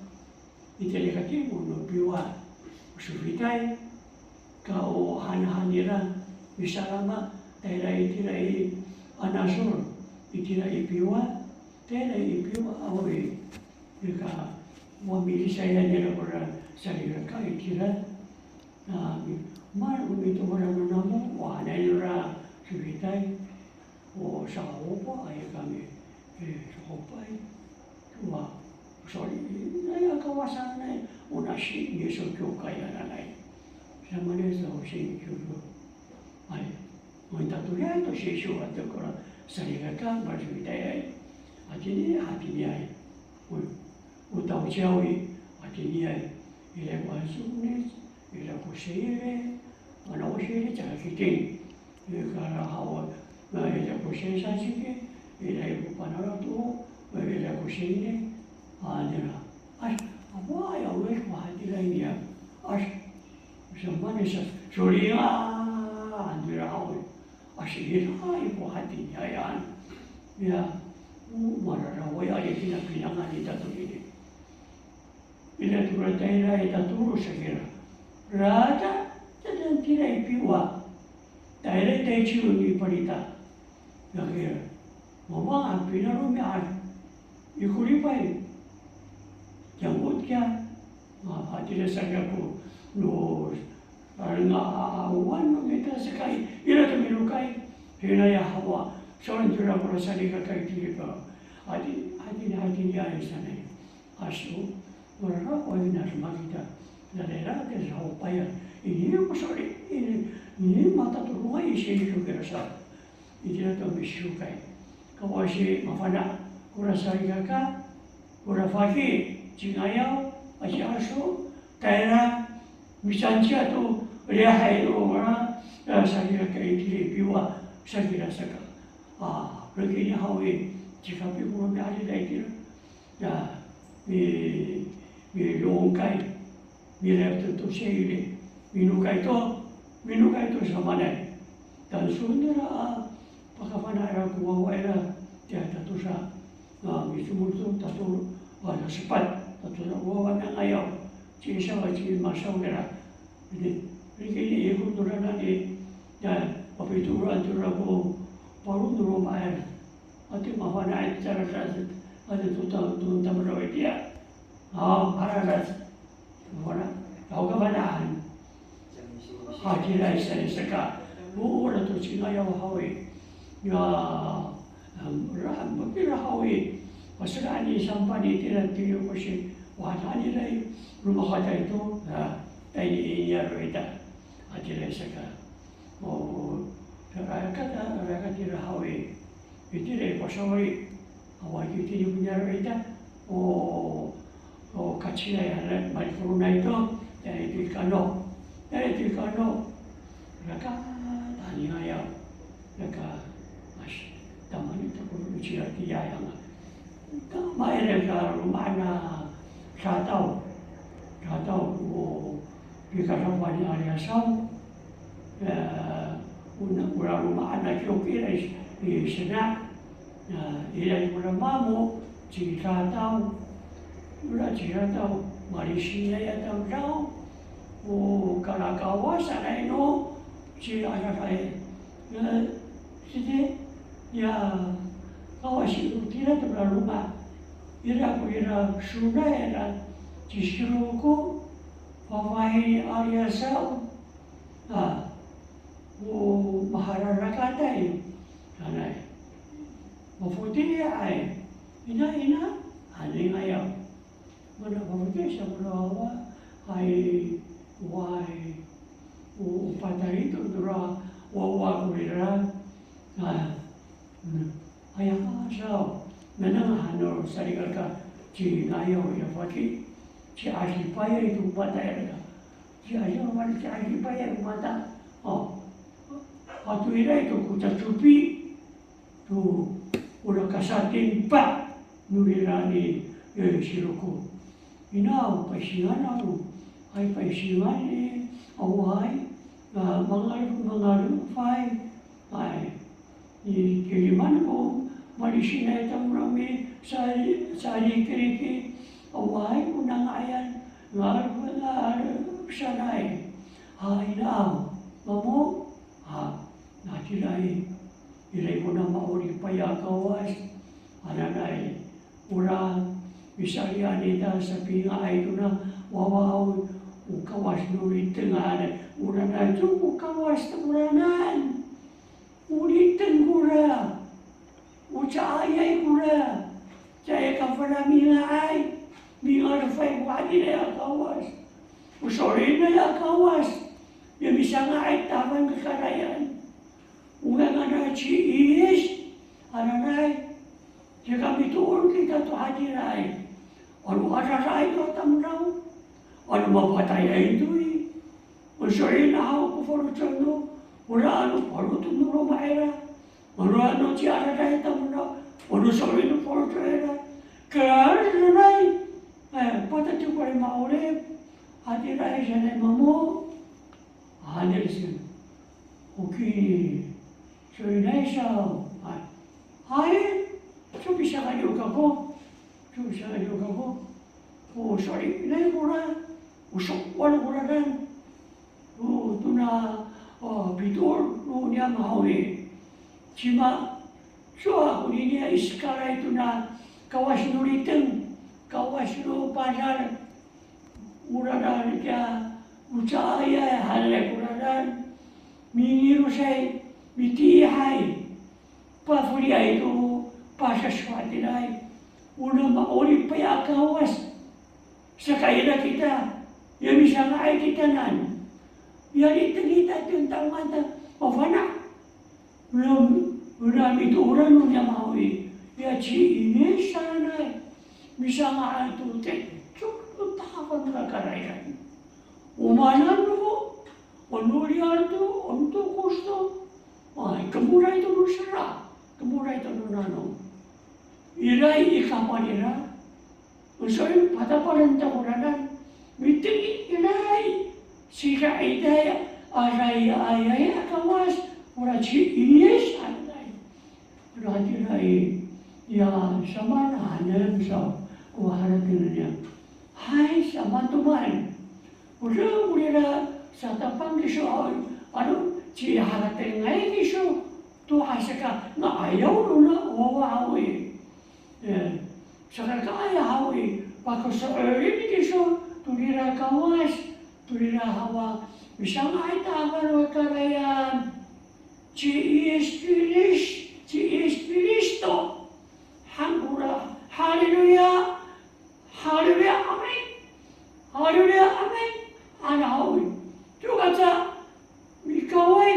itele kakimu no biwa sufitai kau hanira misalama tirai anasur itirai biwa tirai biwa awi jika memilih saya nira kurang sari kai tira mar itu orang namu wana nira sufitai o sahopa ay kami sahopai tua sorry na kawasan na unashi yeso kyo kaya nanay sama ne sa oshi kyo ay monta tuya to shishu at kora sariga ka marjuitai ay atini hatini ay utau chawi atini ay ile wasune ile kushire ana oshire chakiti kara hawa ile kushire sachike ile kupanara tu ile kushire Adira, why I wish my idea. Somebody says, Julia, and we're out. I see high for Hati Yayan. Yeah, mother, away I get in a pinamani tattoo. In a Turatera, tattoo Shakira. Rata, the Tira Piwa. Direct you in Parita. Yakira. Mama, Pinarumi, you could buy. Jambut kya, hati saya aku no, arena awan no kita sekai, ira tu milukai, hina ya hawa, soalnya tu aku rasa dia kai tiri pa, hati dia sana, asu, orang orang ini semua kita, daerah kita jauh payah, ini aku sorry, ini mata tu rumah isi itu kerasa, ini tu misukai, kau asyik mafana, kurasa dia kurafaki. Cingayau, asyasyo, taira, misancia tu lihat orang, saya kira ini biwa, saya kira saka. Begini hawi, jika biwa berada di ya, mi longkai, mi laptop tu saya minukai tu sama ni. Dan sundera, pakafana era kuwa era, tiada tu sa, mi semua tu tahu, ada sepat. Tuna wawan ang ayaw, siya masaw nila. Ini ikut turun ni, dan papituran turun ko, parun turun mahal. Ati mafana itu cara sahaja, ada tu tamrawai dia. Hararat, mana? Kau kebanaan. Hati rai sana seka, orang tu Cina yang hawi, ya, mungkin hawi. Pasal sampai di tiada tiada kursi, wajah ni lagi rumah kata itu, ini roda, ada lagi sekarang. Rakyat tidak hawi, itu lagi pasal awak itu punya roda, kacil ya, mari corona itu, itu kano, rakyat tani ayam, rakyat taman itu perlu cerita yang Mai ka rumah na katau di karawani area sau una rumah na kira di sana ila una mamu ci katau Malaysia ya tahu kalau kawasan itu ci ada kai sini ya kawas itu tidak terlalu rumah. Ira sunai era disuruhku pawai area sau, maharapkan dai, kanai, mafuti ai, ina, aling ayaw, mana mafuti siya mula ai, wai, patay itu dura, wawa kurira, ayah sau. Menang hanor sarigal ka ci ngayo ya faki ci ahli paya itu mata ya ci ahli mata ci ahli paya mata Atu irai tu kuta tupi tu udah kasatin pa nurirani siruku. Inau pasingan aku, ay pasingan awai mangalu fai ay kiriman ko malisina itang rami sa kiriki awai unang ayan ngarap sanay ay naaw mamo natiray iray ko na mauri payakawas ananay urang misalyanita sa pingay ko na wawaw ukawas nurit tengan uranan tu ukawas uranan ulit tenggura ucayay gura caya kafara mingay mingar fay wadi na akawas usori na akawas yung isang ay taman kakarayan unang chiis ananay yung kami tuon kita to hadiray ano araray to tamraw ano mapatay ito usori na ako kuforutano ura ano parutunuro maera ano si araray tamraw ano sori no forutera kaya araray patati ko rin maulip hadiray siya na mamo hadir siya okay so inay siya ay so bisa kayo kako oh sorry inay mura usok wala muradan oh tuna bitor no niya mahawi cima so ako niya iskara ito na kawas nuriteng kawas no pasar muradan kaya ucaya halek muradan mingiru say mitihay pafuriya ito pasaswatiray una mauli pa akawas sa kaila kita yan isang ay kitanan yan kita yung tamata pafana una mituran mo niya maui ya chi inisanay misang ay tutek cukutapan na karayan umanan mo onurian to onto gusto ay kamuray to nusara kamuray to nunano iray ikapanira usoy pataparenta kuranan miting iray sika idaya aray ayay akawas ura chi iyes anay radiray ya sama nahanam sa kuharatin niya hay sama tuman ura sa tapang iso ano chi haratin ngay iso to asaka na ayaw na wawawi saka kaya hawi bako sa erin iso tulira kawas tulira hawa isang ay taman wa karayan chi Espiristo hangura hallelujah hallelujah amen hallelujah amen ana hawi tu kata mikawai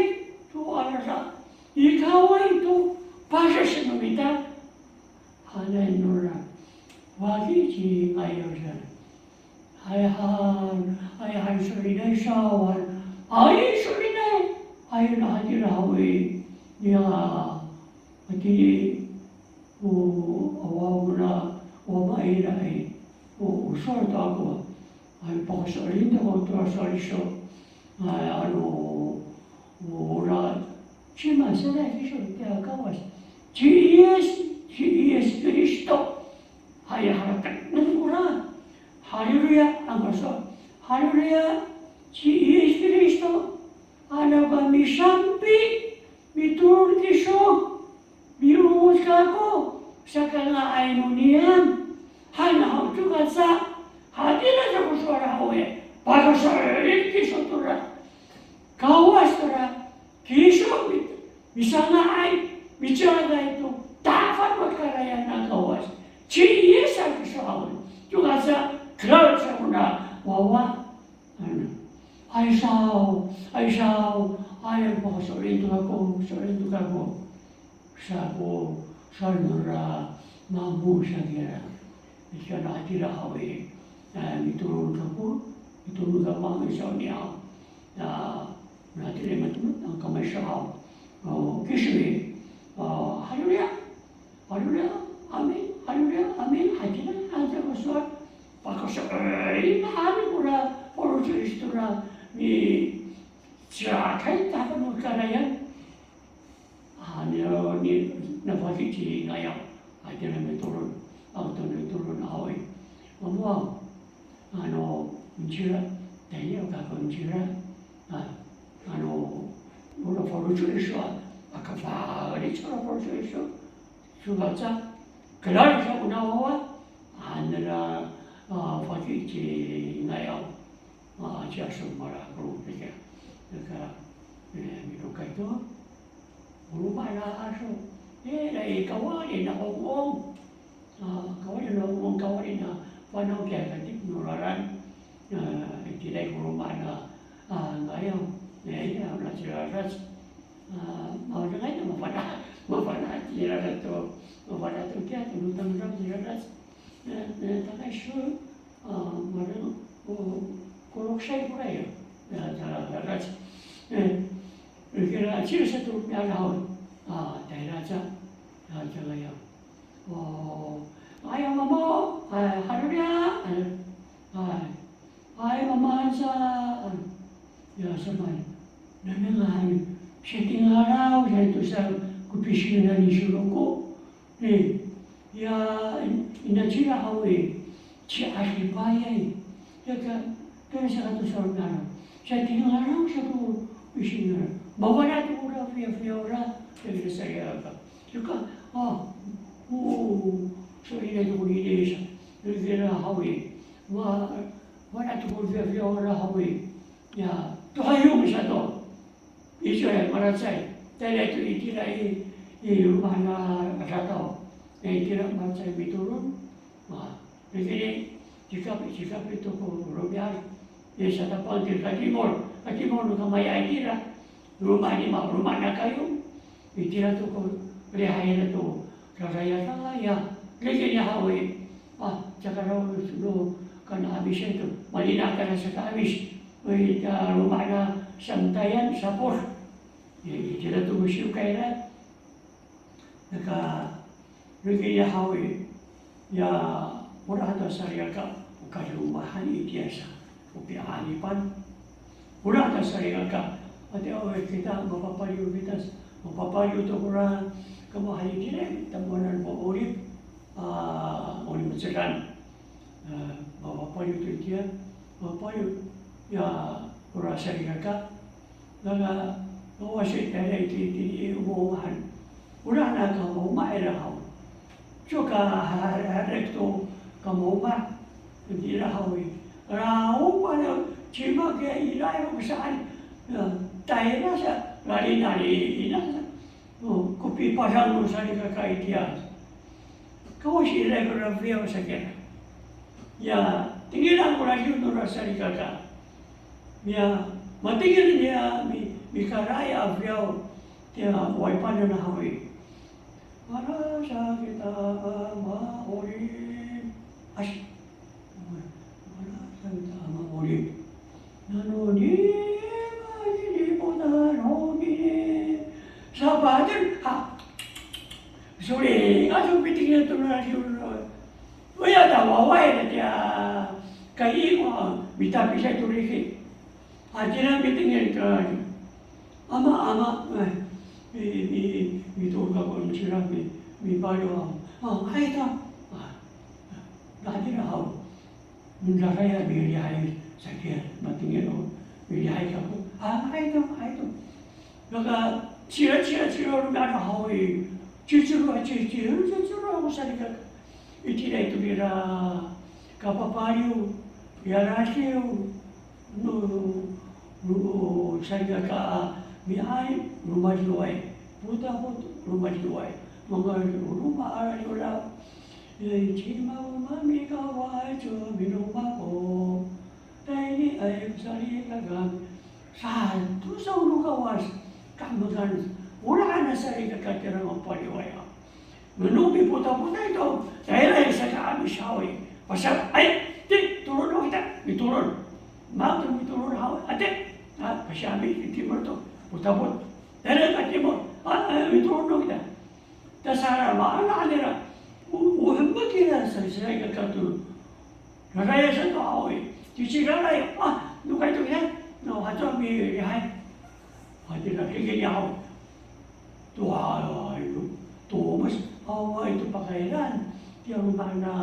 tu anasa ikawai tu pasha sinumita hallelujah wagi chi ngayon ay surinay sawan ay surinay ay nahadirawi niya pati awaw na wamairay usort ako ay pakasarin ako trasalisyo ay ura chima sana iso kaya kawas chi Espiristo ay harakan ng ura hallelujah ang kaso hallelujah chi Espiristo ana ba misampi miturun iso birumus kako sa kangaay mo niyan hanaw juga sa hadira sa kuswara hoye para sa erin kiso tura kawas tura kiso bisa ngaay bicara itu dapat berkarya na kawas chi yesa kiso hawin juga sa kral sa muna wawa ay sao ay po sorin ako sa ko sa nura mamu sa gira siya na atira hawi mitulong ako mami sa niya na natira matulog ang kamay siya Kisumi, Hallelujah, Hallelujah, Amen, Hallelujah, Amen, Hajina, Haja Koswa, Pakosa, Hari Kura, Porojuistura, ni Jakai Takan Karayan, ni Navaki Naya, Hajina Meturun, Auton Turun Aoi, Mamma, Njira, Daniel Kakonjira, Uno Porojuiswa, Akavari Porojuiswa, Subaza, Kalari Unawa, and Fakiti Naya, Jasumara group again. Kaito, Urumara Asho, Kawari, Hong Kawari, Kawari, Panokia, Nuraran, Tilay Urumana, Ngayon, Natural, Maudanay, Mafana, Tirato, Mafana to get, Lutam Tiras, Takashu, Maru, Kurokshay Prayer, Rats, Cheers to Yahoo, Tairaja, Jalaya. I am a mo, Hallelujah, I am a mansa, Yasaman, Nanangan, shaking around and to sell Kupishin and Ishuroko. Ya, in a Chira Hawaii, Chiaki Paya, Yaka, Teresa to Sornano, shaking around Shaku Pishing, Bavana to Fiora, Teresa. You can, so in a good days, you Hawaii, what I told you, Fiora Hawaii, ya, to Hayum Shadow. Israel Marasai, Tele to Itira, Mana Ratao, Itira Marasai Viturun, Begini, Chikapi to Rubial, Yesatapan, Katimor, Kamaya Itira, Rumanima, Rumana Kayu, Itira to Rehaya to Karayata, Regina Hawaii, Chakarao, no, Kanabishetu, Marina Karasakavish, with Rumana. Santayan sapor, jadi tu musim kaya nak regina Hawaii, ya murah tu syarikat, bukan rumahan biasa, upiah hanipan, murah tu syarikat, ada orang kita mapapayu kita, mapapayu tu orang kamu hari ini temuan olip, olip macam mapapayu tu dia, mapapayu ya. Ura syarikat, naga ngawasit dari di umuhan, ura na kamu mairahau, juga hari itu kamu mah dirahau, rau pada cuma ke ilai besar, daerah sa lari kopi pasang syarikat kaitia, kau sih lebar view saja, ya tinggal aku lagi untuk syarikat. Ya, matingin niya mi karaya avyaw tiya waipan na hawi. Para sa kita mauri para sa kita mauri. Nanoni po na nogi sa batin ha. Sorry, aso pitingin to na yun. Wala daw wala tiya kai mo bitapisa turiki. Akhirnya meetingnya itu, ama, itu kalau cerah, bayu, hai tak, akhirnya hau, mudah saya beli sakit, meetingnya itu, beli kamu, hai tu, maka cerah orang ada hau, cerah, aku sakit, itu dia, kapapayu, ya rasio. Saya ka mihai rumah luai, puta rumah luai, mengal rumah ada juga. Cima mami kawai jo minumah ko, tadi ayam sari kagam, satu saulu kawas, kamu kan, orang sari kagam orang apa luai. Menumpi puta itu, saya kami sawi, pasal turun kita, turun. Mau turun hawa, ada, kasihan itu timur tu, putar. Dari timur, itu kita. Dasar mana ada, hamba kita saya kata raya satu awal, cuci raya, nukai tu ya, hatu mi hai, hati nak kini awal, tu mas awal itu pakaian, dia mana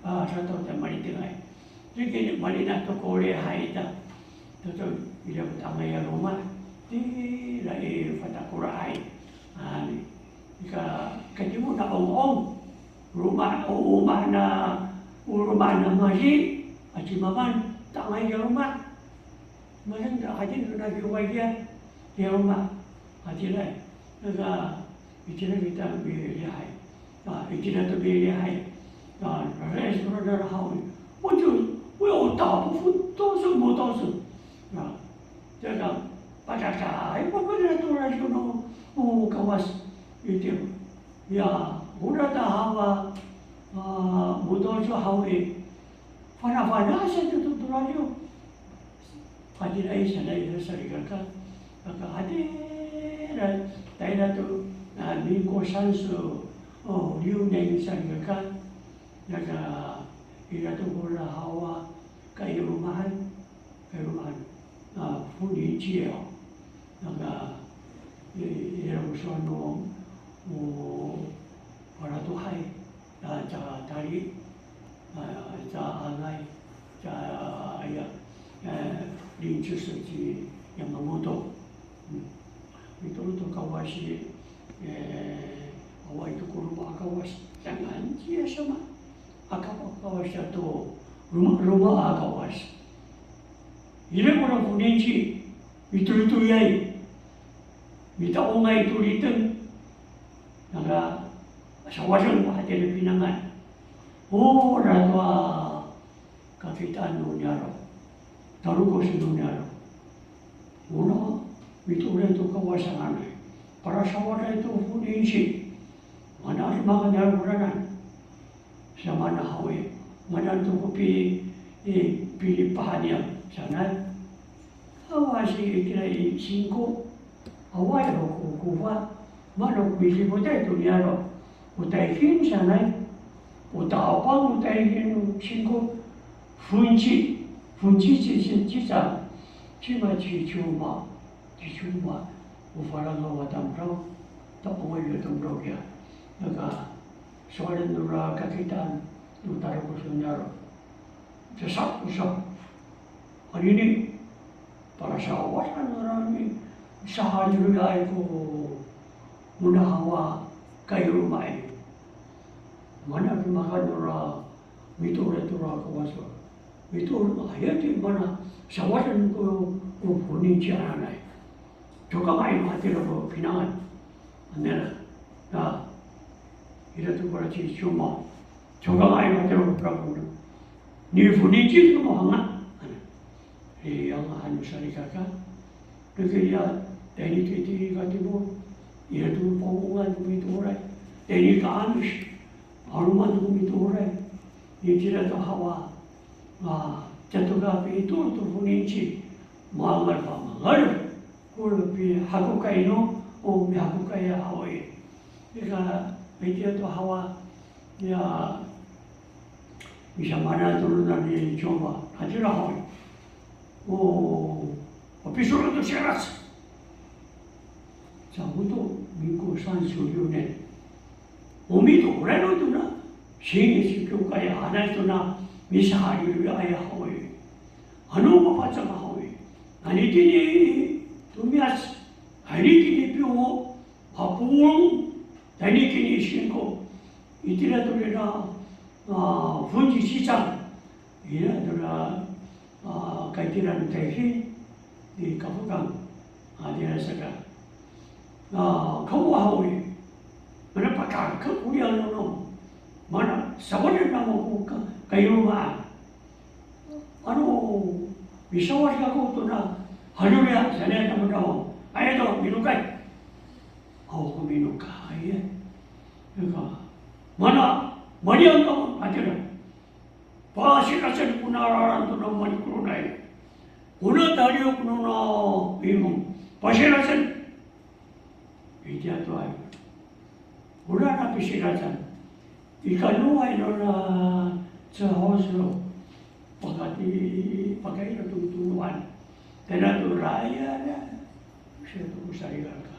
satu tempat itu hai, jadi mana tu kore hai ita, tu dia pertama ya rumah, di lagi fatakura hai, ni. Kasi mo na ong rumah na masjid aci maman tangay di rumah masan tak aci na biway di rumah aci lah naga itina kita belihay itina to belihay res mo na rahaw mo ta pu tosu mo tosu jaga patata ay mo na to na no kawas itu ya udah hawa mudah jo hawe fana saja tu radio pagi rai sana itu sering kan ada daerah tu minggu sansu liu neng sering kan naga ira tu bola hawa kayu rumahan funi cio naga ira musuh para Tuhan, cara tari, cara angai, cara lincu suci yang mengutuk. Itu kawas awal itu kurma kawas jangan dia sama. Kawas itu rumah kawas. Ini orang punenci itu yai. Kita ongai itu diteng. Naga sawasan pa hati pinangan. Ratwa kakitaan nunyaro. Tarugo si nunyaro. Uno, mitulay ito kawasan anay. Para sawasan ito puninsi. Mana ang mga naruranan. Sa mana hawi. Mana ito ko pilipahan niya. Sana. Awasi ikinay 5. Away ro kukuha. Mana bisi putai tu niaro, putai kin sana, putai apa putai kin singko, funci cisa, cuma cuma, ufara no watam rau, tak boleh watam rau ya, naga soalan nura kakitan, utara kusunyaro, sesak, hari ini para sahabat orang ini sahari raya ko. Muna hawa kayo rumay. Mana makan nora mitura kawaso. Mitura ayat mana sawasan ko punin siya nanay. Joka mai mati ko pinangan. Anela ila tu para si cuma. Joka mai mati ko prabu. Ni punin siya ko hanga. Yang anu sarikaka. Dikira tadi kiti katibo. Ia tu pengungan tu itu orang, ini kamis, aluman tu itu orang, ini tidak tahu hawa, jatuh kapi itu tu puninci, mangal, kalau pi haku kaino, mi haku kaya hawa ini, jika itu tu hawa, ya bisa mana turun dari coba, hadirlah hawa, tapi surat tu syarat. 자부도 민국 산수료네 오미도 오래로도나 신의 교과에 하나도나 미사하리를 아야 하오이 아노마 바자가 하오이 아니디니 두미아스 아니디니 뼈 바쁘웅 아니디니 신고 이디라도리라 분지 시장 이라도라 가이디라는 대신 이 가부강 아디라서가 kamu hawi, mana pakar kamu yang nono, mana sahaja nama buka kayu rumah, bisa warga kau tu na, haluria sana kamu tahu, ayat tu minukai, kau minukai, mana yang kamu ada, pasti rasa punaran tu nama mani kurunai, punah tadi aku nono bingung, pasti rasa. Ija Wala na pisikatan. Ikaluwa na sa hoslo. Pagkati na tutunuan. Tenaduraya na. Siya ito ko sarila ka.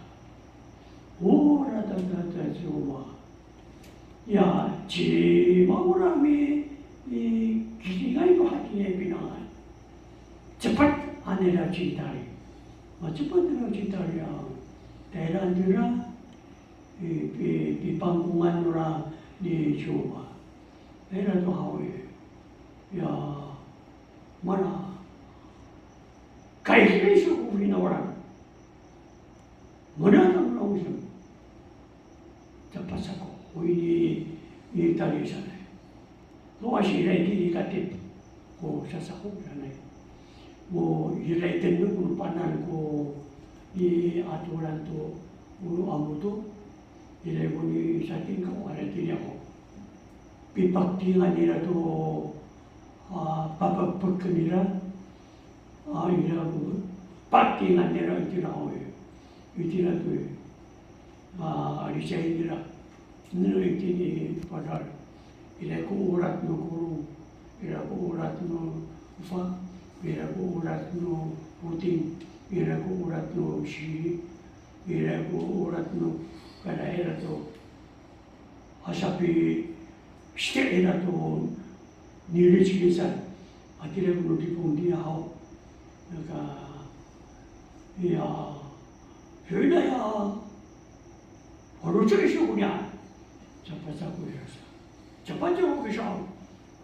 Ura tatata siya. Ya, ji maurami kikingai ko hatinya pinangan. Cepat anela cintari. Cepat anela cintari yang daerah dira di pangkungan orang di Jawa. Daerah tu hawe. Ya, mana kaya suku bina orang. Mana tak langsung. Cepat saku. Ini tadi sana. Kau asyik lagi dikatit. Kau sasaku sana. Kau iraitan tu pun panan kau di aturan tu ulu amu tu. Ilai pun di sating kau ada tidak kau. Pipak tinggal dia tu papa perkenira. Ila pun pak tinggal dia itu nak. Itu nak tu. Ada saya dia. Nilai ini padahal ila ko urat no guru, ila ko urat no ufa, ila ko urat no puting, ila ko urat no shiri, ila ko urat no kada era to asapi shte era to nilai akhirnya ko dipung dia hau, maka ya sudah ya harus cari sukunya. Cepat aku rasa. Cepat aku bisa.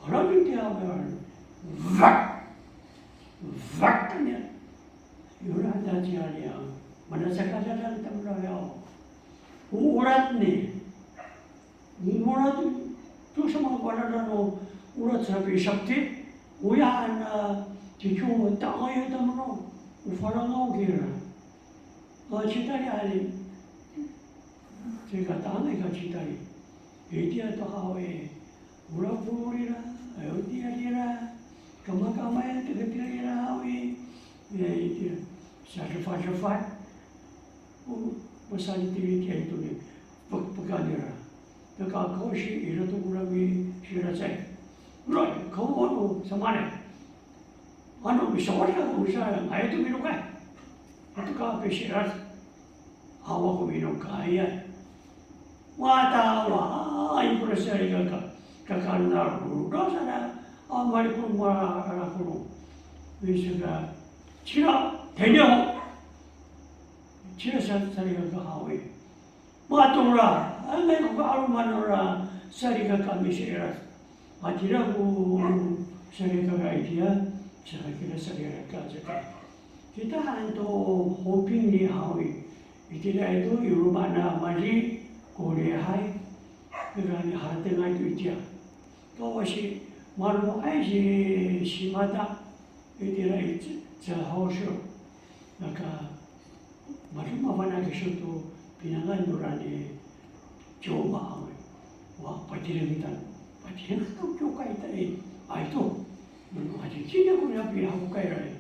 Orang dia vak kan ya. Orang ada dia mana sekadar dalam tempat ya. Urat ni. Urat tu sama pada dano urat sapi sakti. Uya ana cicu tak ayah tempat. Ufarang aku kira. Cita dia ni. Jika tak ada cita dia. Dia tu hawe, ulah purira, dia dira, kamai tu dia hawe, dia syafat, pasal dia itu ni, pekadira. Tak kau si ira tu ulah bi sira saya. Ulah kau anu sama ni, anu bisa orang bisa, ayat tu minum kan? Itu kau pesirat, awak minum kaya. Watawa, ay presari kakanda rudo sana, amari pun mara kuru. Bisa cira, tenyo, cira sari kakahawe. Matura, ay ko arumanora sari kakami siras. Matira ko sari kakaitia, sari kakajaka. Kita hanto hoping ni hawe. Itila itu Yorubana mali. Korea hai, kerana hati ngai tu dia. Kau si malu aje si mata, itu lah itu sahausu. Maka malu mana kesu tu pinangan nurani coba. Wah patiran tu cukai tadi. Itu, macam Cina pun yang pilih aku kaya ni.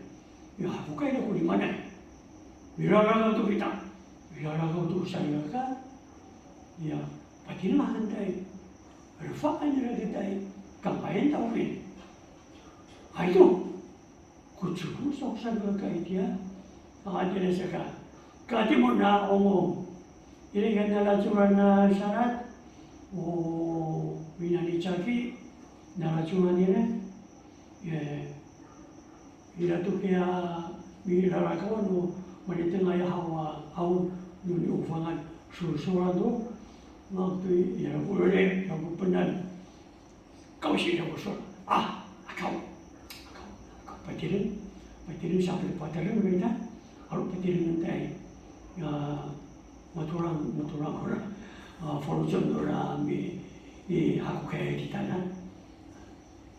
Ya aku kaya aku di mana? Biarlah tu kita, biarlah tu saya kan. Ya, patiran hantai, rufaan kita kampayan tahu ni. Ayo, kucing sok sangat kaya dia, ada sekarang. Kati muna omong, ini kan nalacuran syarat, binani caki, nalacuran ini, ila tu kaya bila kawan menitengah hawa nuni ufangan suruh tu. Waktu yang boleh, yang benar, kau sih yang besar. Kau patiran sampai patiran mereka, kalau patiran nanti, motoran orang, forujon orang, aku kayak di tanah,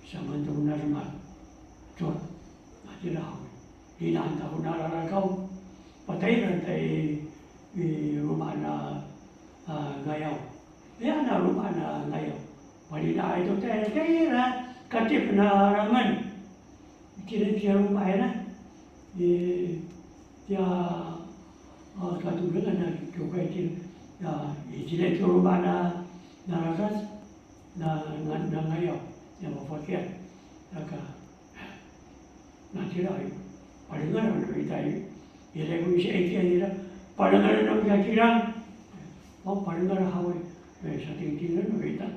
sama tu benar mat, tu, nanti dah, di nanti aku nak kau, patiran nanti rumah ngayaw. Yan na rumah na ngayaw. Malina ito tayo na katip na raman. Kira rumah na. Dia katulungan na juga itu Sila turu mana narakas na ngayo yang mafakir naka natira palingan na itai ile ko isi eki ira palingan na kakira mau palingan hawe sa tingtingan na ita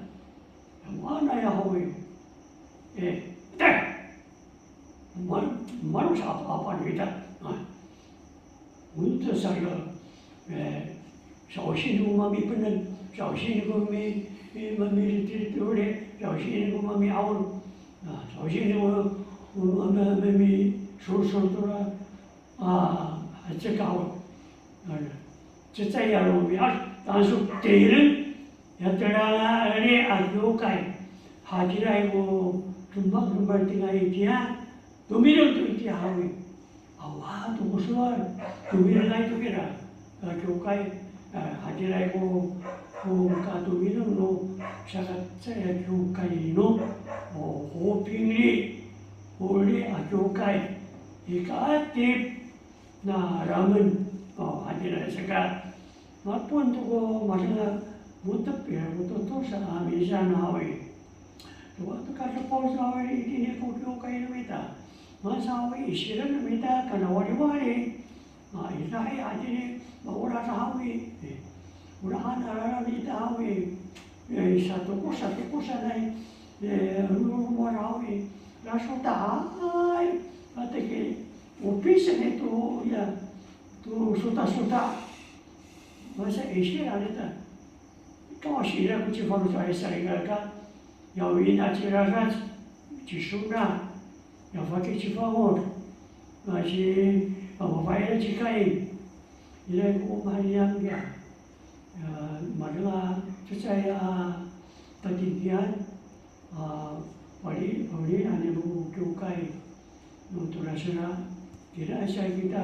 mana ya hawe teh malu sa apa ita untuk saya 小心我妈咪不能，小心我妈咪丢脸，小心我妈咪熬啊，小心我妈咪手都了啊，这搞这样了，但是敌人要得了你啊，有改，下起来我rumah tinggal dia, dominan tu dia hawi, awak tu musuh, dominan itu kira, kau hadirai ko katuwinan no saya kyukai no hopingli uli akyukai ikaatip na ramen hadirai saka mapun to ko masana butap ya buto sa amisa na hawi to ka sa pos hawi itini ko kyukai no ita masawi isiran no ita kana wari isahi hadirai Ura sahawi, urahan araran ita hawi, satu kusa nai, rumah hawi, langsung tahai, katanya, upisan itu ya, tu suta, masa isyarat itu, kau isyarat kuci falu saya seringalkan, yang ini acirarat, cisuna, yang pakai cifawor, masih apa bayar cikai. Ilai ko mahiyang ya, madala saya tadian, wali ane bu kyukai, untuk rasanya tidak saya kita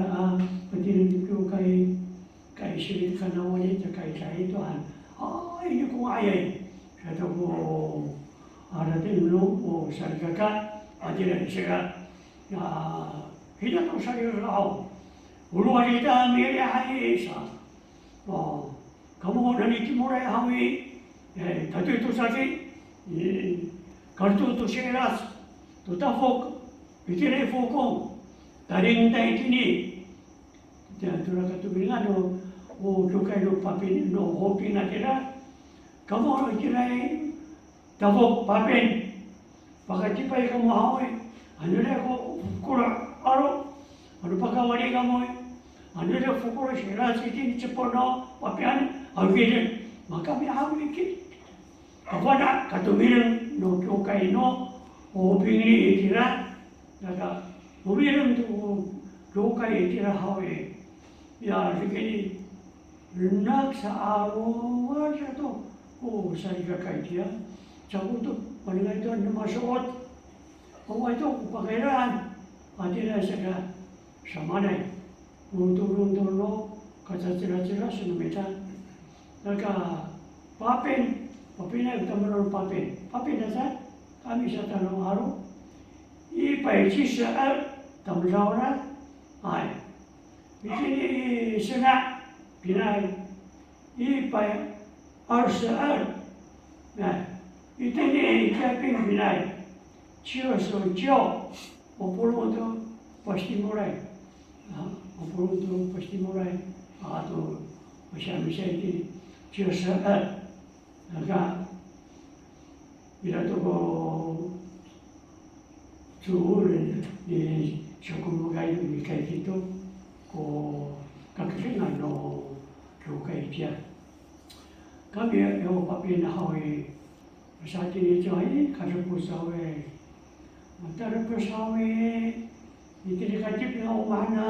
petirin kyukai, kai sirit kana wali cakai saya Tuhan, ini ko ayai, saya tahu ada dulu sargakan, ada saya ya hidup saya tahu. Ulu kita miri haisa, kamu nanti mulai hawi, tadi itu sakit, kartu itu seras, tu tafok, itu refokong, dari intai ini, jangan tulah katu bilang cukai lo papin, hopi natira, kamu kira tafok papin, pakai tipai kamu hawi, anu le ko kurang aro. Ano pagkawali ka mo ano na fukuro siya sitin cepono papian agilin makami hawi kit kapada katumiran no kyukai no obingri itira daga umiran tu kyukai itira hawi ya sikini nak sa aro siya to sa ikakai dia cabu tu manila ito na masuot ito pakairan atira siya Samanai, untuk lo kata cira-cira senumita, mereka papin itu teman papin dasar kami satu haru, ipai cisar teman orang, ini senang pinai, ipai arsar, ini kaping pinai, cio opolo tu pasti mulai. Opolo tu pasti mulai atau macam ini cerita agak bila tu ko tuh di sekolah kayu di kayak gitu ko kakek no kayak dia kami yang papi nak hawi saat ini cahaya kalau pusawe antara pusawe itu dikajib na umana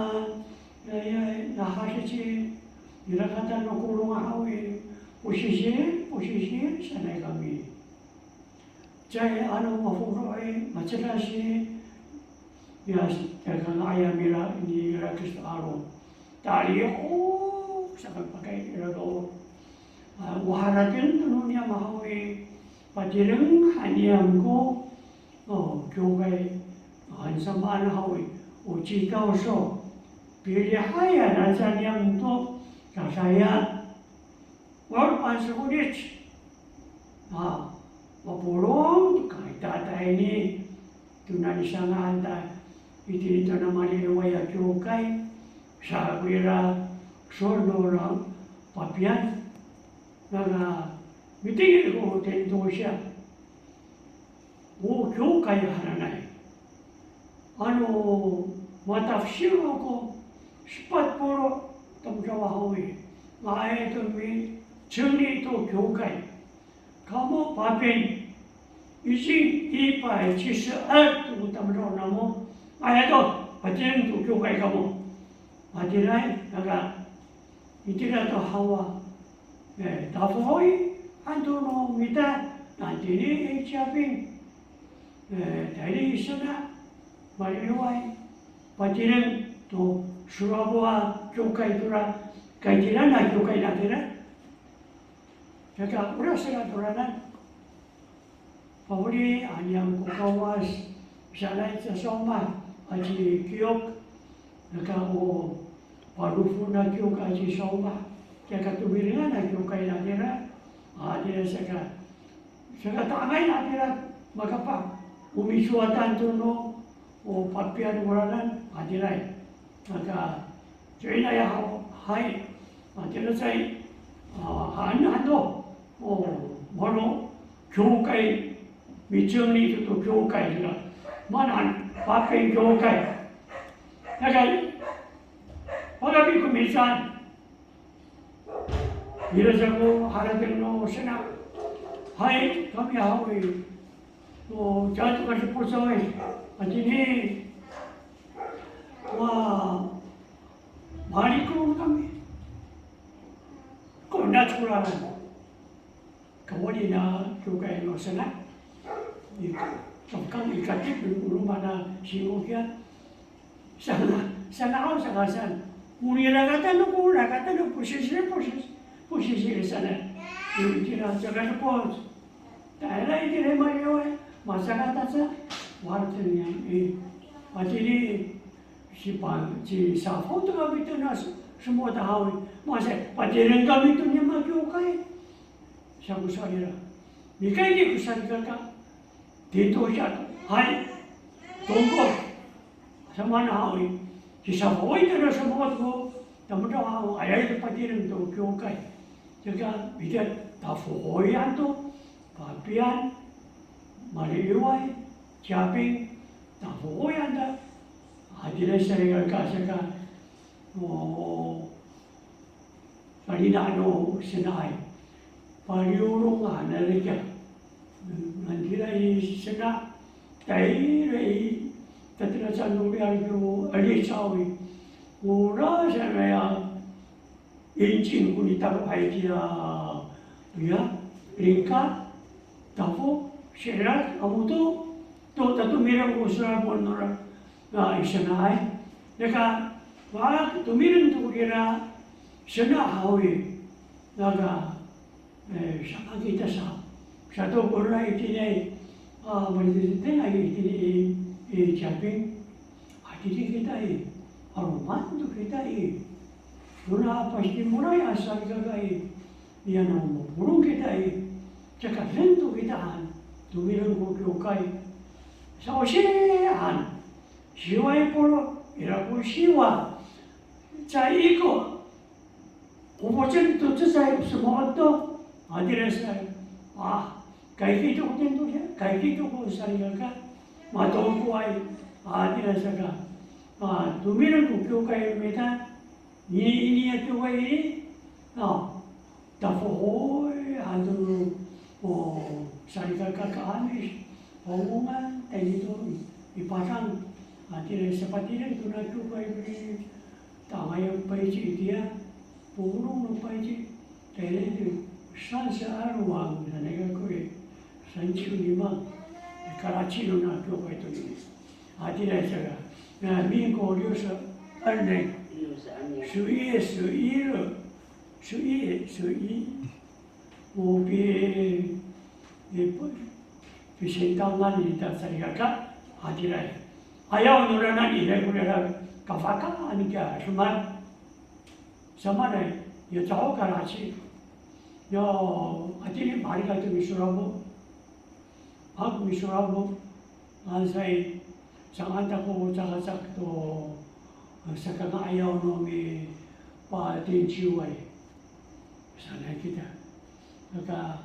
na hasisi nirakatan no kulong hawi posisi sana kami cahaya ano mafuroy macetasi ya jaga ayam mira ini rakis aro tali sangat pakai rago waharatin dunia mahawi padireng haniam ko 교회 한samana hawi uji kauso pilih haya nasanyam to kasaya Wal pansukunit. Mapulong kahit tatay ni tunan isang anta itinito na maliliway at yukay sa wira sorno ng papian na mitingin ko tento siya o yukay haranay ano matafsiro ko sipat puro tamsawahawi maayon mi 정리 또 교会가모 바펜 이신 이파이 치스 알도 담으로 나무 아야도 바텐 또 교회 가모 아디라이 나가 이디라도 하와 네 다포이 안도노 미다 난디니 에치아빈 네 대리 있으나 말이와이 바티는 또 수라보아 교회들아 가이디라나 교회나들아 Kaya urasira duranan, pahuli anyang kukawas, sanay sa soma, aji kiyok, nagkao parufu na kiyok aji soma, kaya katubiringan na kiyok kayo natira, adira saka tamay natira, magapa, umisuatan tuno, o papian uranan, adiray, nagka, joy na yahaw, hay, adira say, ano, 뭐로 교회에 미정리도 교회가 만한 바쁜 교회 내가 바라비고 미산 이러자고 하라들노 신나 하이 감이 하고이 또 자주까지 보서이 아지니 와 많이 그런 감이 꼴나 출라는 Kemudian juga yang senang, tongkang ikatif dulu mana simukian, sana sangasan, mula kata nu posisi sana, kira jangan pos, daerah ini remai masa kata sa, wartanya macam si safo tu kami tu nas semua tahu, masa pacaran kami tu ni macam kai. Siya kusarira. Mikay ni kusarira ka. Dito siya. Hay. Tungkol. Sa manahawi. Sa hoy na sa mga ko. Tamadaw ayay patirin to kyokay. Saka bidat tafuhoyan to. Papian. Maliliway. Chaping. Tafuhoyan da. Adilay sa ka saka. Palinano sinay. Pariurong analika, nandiray sena, tayo tatinasan ng biyaryo alisawi, mura sa maya, inching kunitang ay tiya, ringka, tapo, sirat, amuto, to tatumirang ko sa ponora, na isanay, naka, wag tumirang to kira, sana hawi, naga, sama kita satu orang ini berita ini caping hati kita ini hormat tu kita ini guna pasti mulai asal kita ini dia nama burung kita ini cakap lentu kita tu bilang kukai sausian siwa polo iraku siwa cai iko upochen tu cai semua tu Adirasay, kay kito ko din to siya, kay kito ko sarili ka, matawag ko ay adirasa ka. Tumirang ko kyo kayo mita, iniiniyat ko kayo ini, tafohoy, sarili ka kakaamis, hongungan, tayo dito, ipasang, adirasa patiran, tunay ko kayo ini, tangay ang paisi itiya, purong ng paisi, tayo dito, 산사 아루왕 내가 그게 산치우니만 가라치로나 교회도 아디라서가 민고려서 알네 수이 오비 비신당만 있다 사리가가 아디라 아야 오늘은 이래 그래라 가파까 아니까 정말 정말에 여자오 가라치 Atini mari ka tu misuramu, aku misuramu, ansai sang anta ko cak to sa kakayaw no mi patin jiway. Sana kita, maka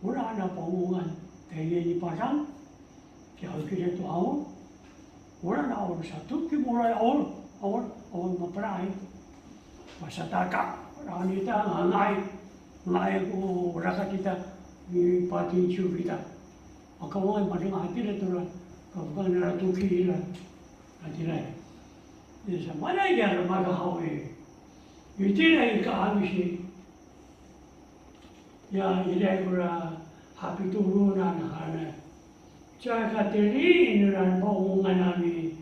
wala na pangungan kaya ni Padang, kaya kita tu awal, wala na awal satu, kita mulai awal maperai, masa taka, orang kita ngai ko rakat kita ni patin jiw kita, maka orang paling hati le tu lah, kau bukan ada tuki lah, hati le, ni sama lagi ada maga hawe, itu lagi kami sih. Ya ilai gura happy turunan hana. Jaka teri inuran paungan nami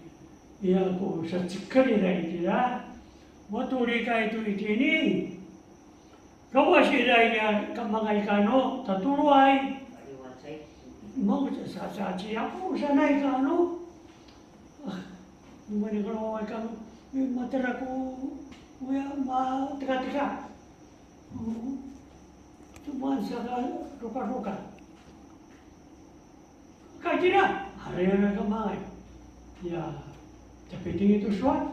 ya ko sa cikali rai tira. Maturi ka itu itini. Kawas ilai ya kamangai kano taturuai. Mau sa aku sanai kano. Mani kalau ai kano materaku ya ma teka-teka. Cuma saya ruka-ruka. Kaya hari yang kemai, ya tapi tinggi tu suat.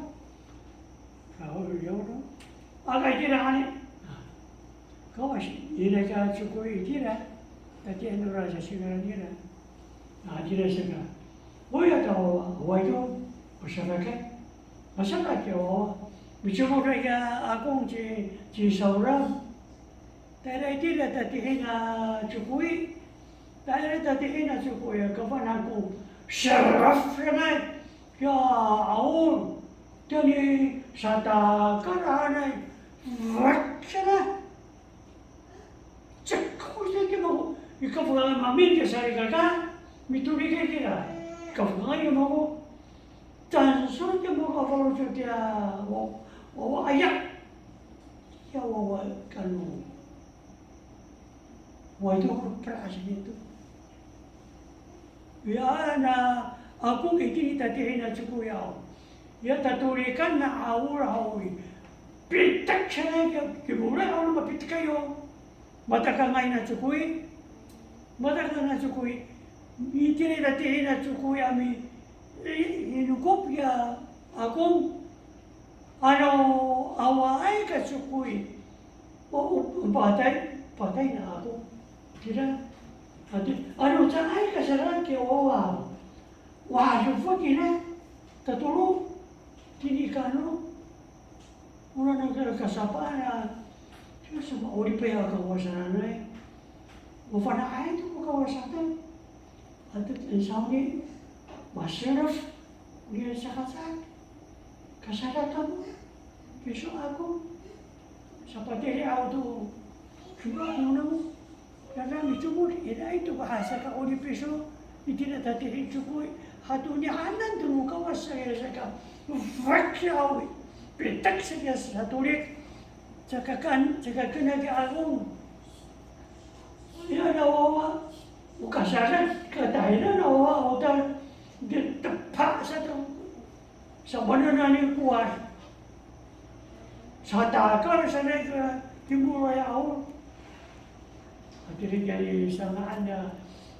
Kau ya orang, agak tidak aneh. Kau masih ini kan cukup tidak, tapi anu rasa segala tidak. Nah tidak segala. Oh ya tahu, wajib masyarakat ya. Bicara mereka aku ci saudara. Tadi tidak tadi na cukui, tadi na cukui. Kapan aku syaraf kan? Ya awal, jadi sata kerana macam cakap saja mau. Ikapan mamin kesari kata, mituri kira. Kapan yang mau, tansu je mau kapan dia, ayat, ya kanu. Waduh perasaan itu. Ya na aku ini tadi na cukup ya. Ya taturikan na awur. Pitak saya ke mula orang mapitak kayo. Mata kangay na cukup. Mata kangay na cukup. Ini tadi na cukup ami. Inukup ya aku. Ano awai ka cukup. Patay na ako. Tidak, anu cakap kesalahan ke orang, wah jumpa kira, tertolong, kini kanu, orang nak kesapaan, cuma semua orang pihak kawasan ni, bukan ada itu kawasan, ada insya ni, masyarakat, dia sangat kesalahan kamu, besok aku, seperti dia tu, cuma orang karena itu itu bahasa kau di peso itu tidak tadi cukup hatunya hanan tu muka wasaya saka fakau petak saja satu lek cakakan lagi agung ya ada wawa muka sana kataina wawa hotel di tepak satu sebenarnya ni kuat satakar sana ke timur raya awal. Jadi jadi sangat ada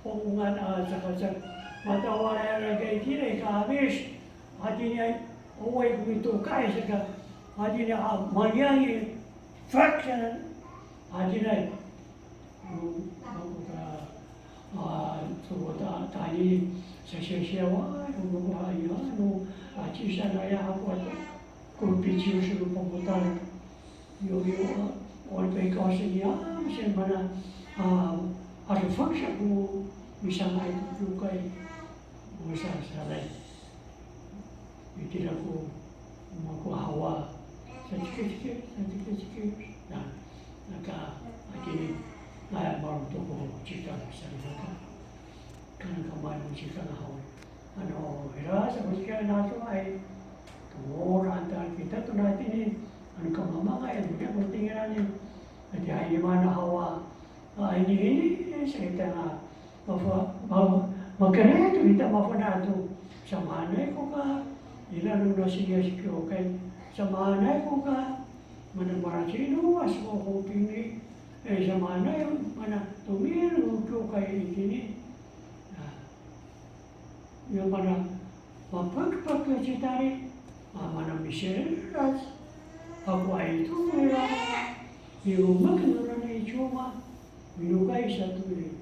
hubungan cakap mata orang lagi kira habis hatinya awak itu kaya sekali hatinya menyanyi fraction hatinya tadi saya wah anu acisan ayah aku kurpicu suruh pembuatan yo orang pekasi ya mana ada fungsi aku bisa naik juga bisa salah itu aku mau hawa sedikit nah maka akhirnya saya baru tu jika saya karena kemarin jika hawa anu rasa jika nato ay orang antara kita tu nanti ni anu kemamanga yang dia bertinggal ni jadi mana hawa ini saya tengah makanya itu kita maafkan itu sama anak ko ka ilan na siya okay sama anak ko ka mana marasino as ko hoping ni sa mana yung mana tumiro ko kay ini yung mana mapagpagkachitari mana miseras ako ay tumira yung magkanoon na itsuma minugay sa tuloy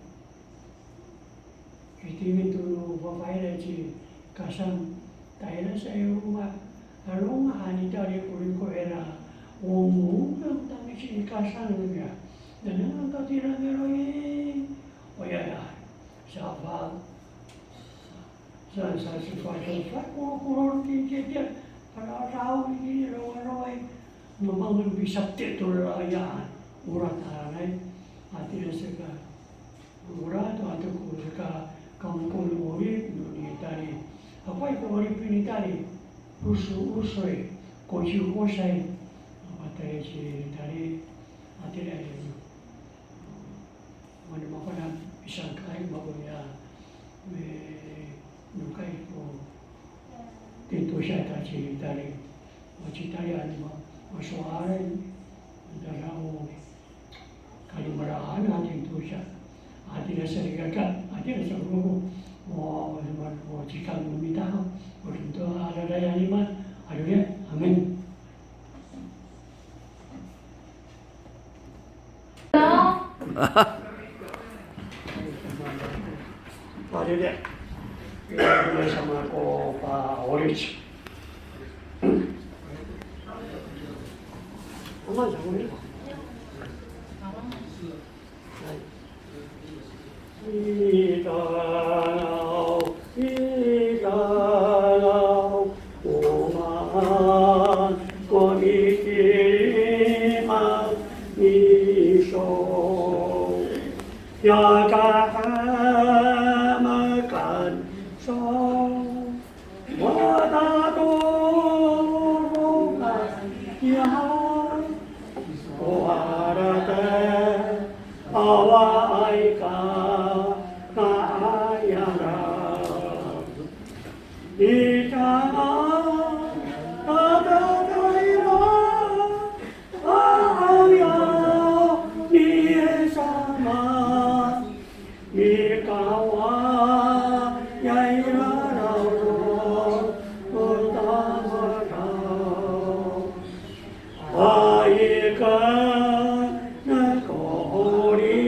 itingin tulo babae na si kasang tayo na sa iyo arong anitari ko era umuulang tangi si kasang niya dan ang katira meron o ya sa sitwasyon sa kurang tiyan para tao hindi rawa-raway mamang bisakti turayaan urat aranay atin sa urat ato ko sa kampung ulit nunitari apa itu orang pinitari usul kosai materi si tari atin ay mana makanan pisang kain bagonya nukai ko dito siya tadi tari masuaran darao kalimarahan atin to siya atin sa rigagan atin sa grupo mo chikang lumitaw o dito alalaya liman ayun amen. Pare deh, kita sama ko Pak Orange. Apa sama ini? Ikaw, uman, kumikimang iso, yakahamakan so, matatulungan yan, o harate, away ka, kaayaran. Ikaw, tatatay mo, ayaw ni Sama. Ikaw ay raraw, utama raw. Ay ka nagkori,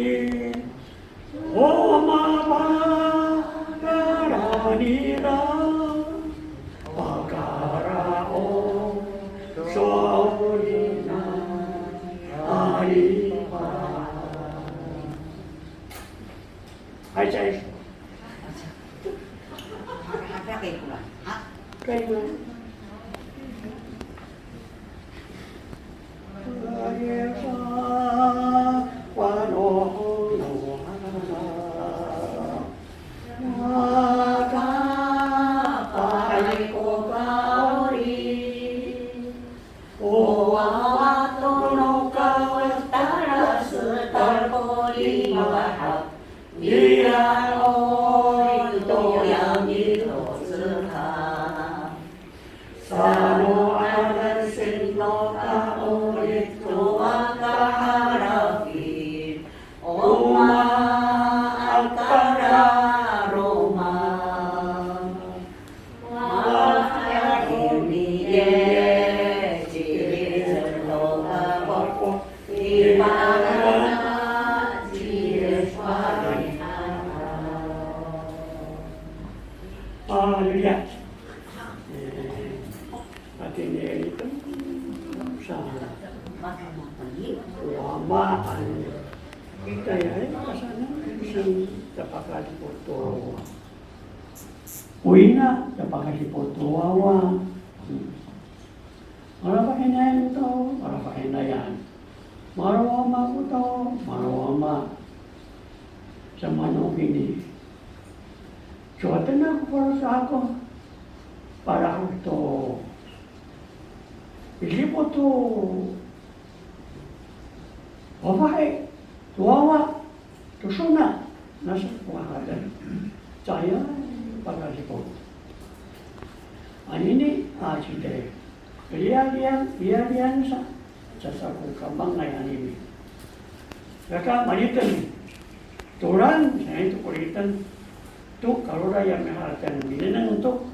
o mapaparanira, pagkarao, sorina, ay pa. Ay, chay. Kayo na. Ay, sa Hallelujah. Ating nilito sa wamaan. Kaya kasanan isang tapakalipoto. Uwi na, tapakalipoto wawa. Marapakin na yan ito, marapakin na yan. Marawama ko ito, marawama. Sa manong hindi. So, ito na para sa ako. Para ako ito. Ilipo ito. Babae. Tuwawa. Tusuna. Nasa kumahagan. Saya, pagkalipo. Anini, aside. Iyan sa sasaku kabang ngay animi. Maka manitan turan saya itu kulitan tu kalau raya meharatan binenang untuk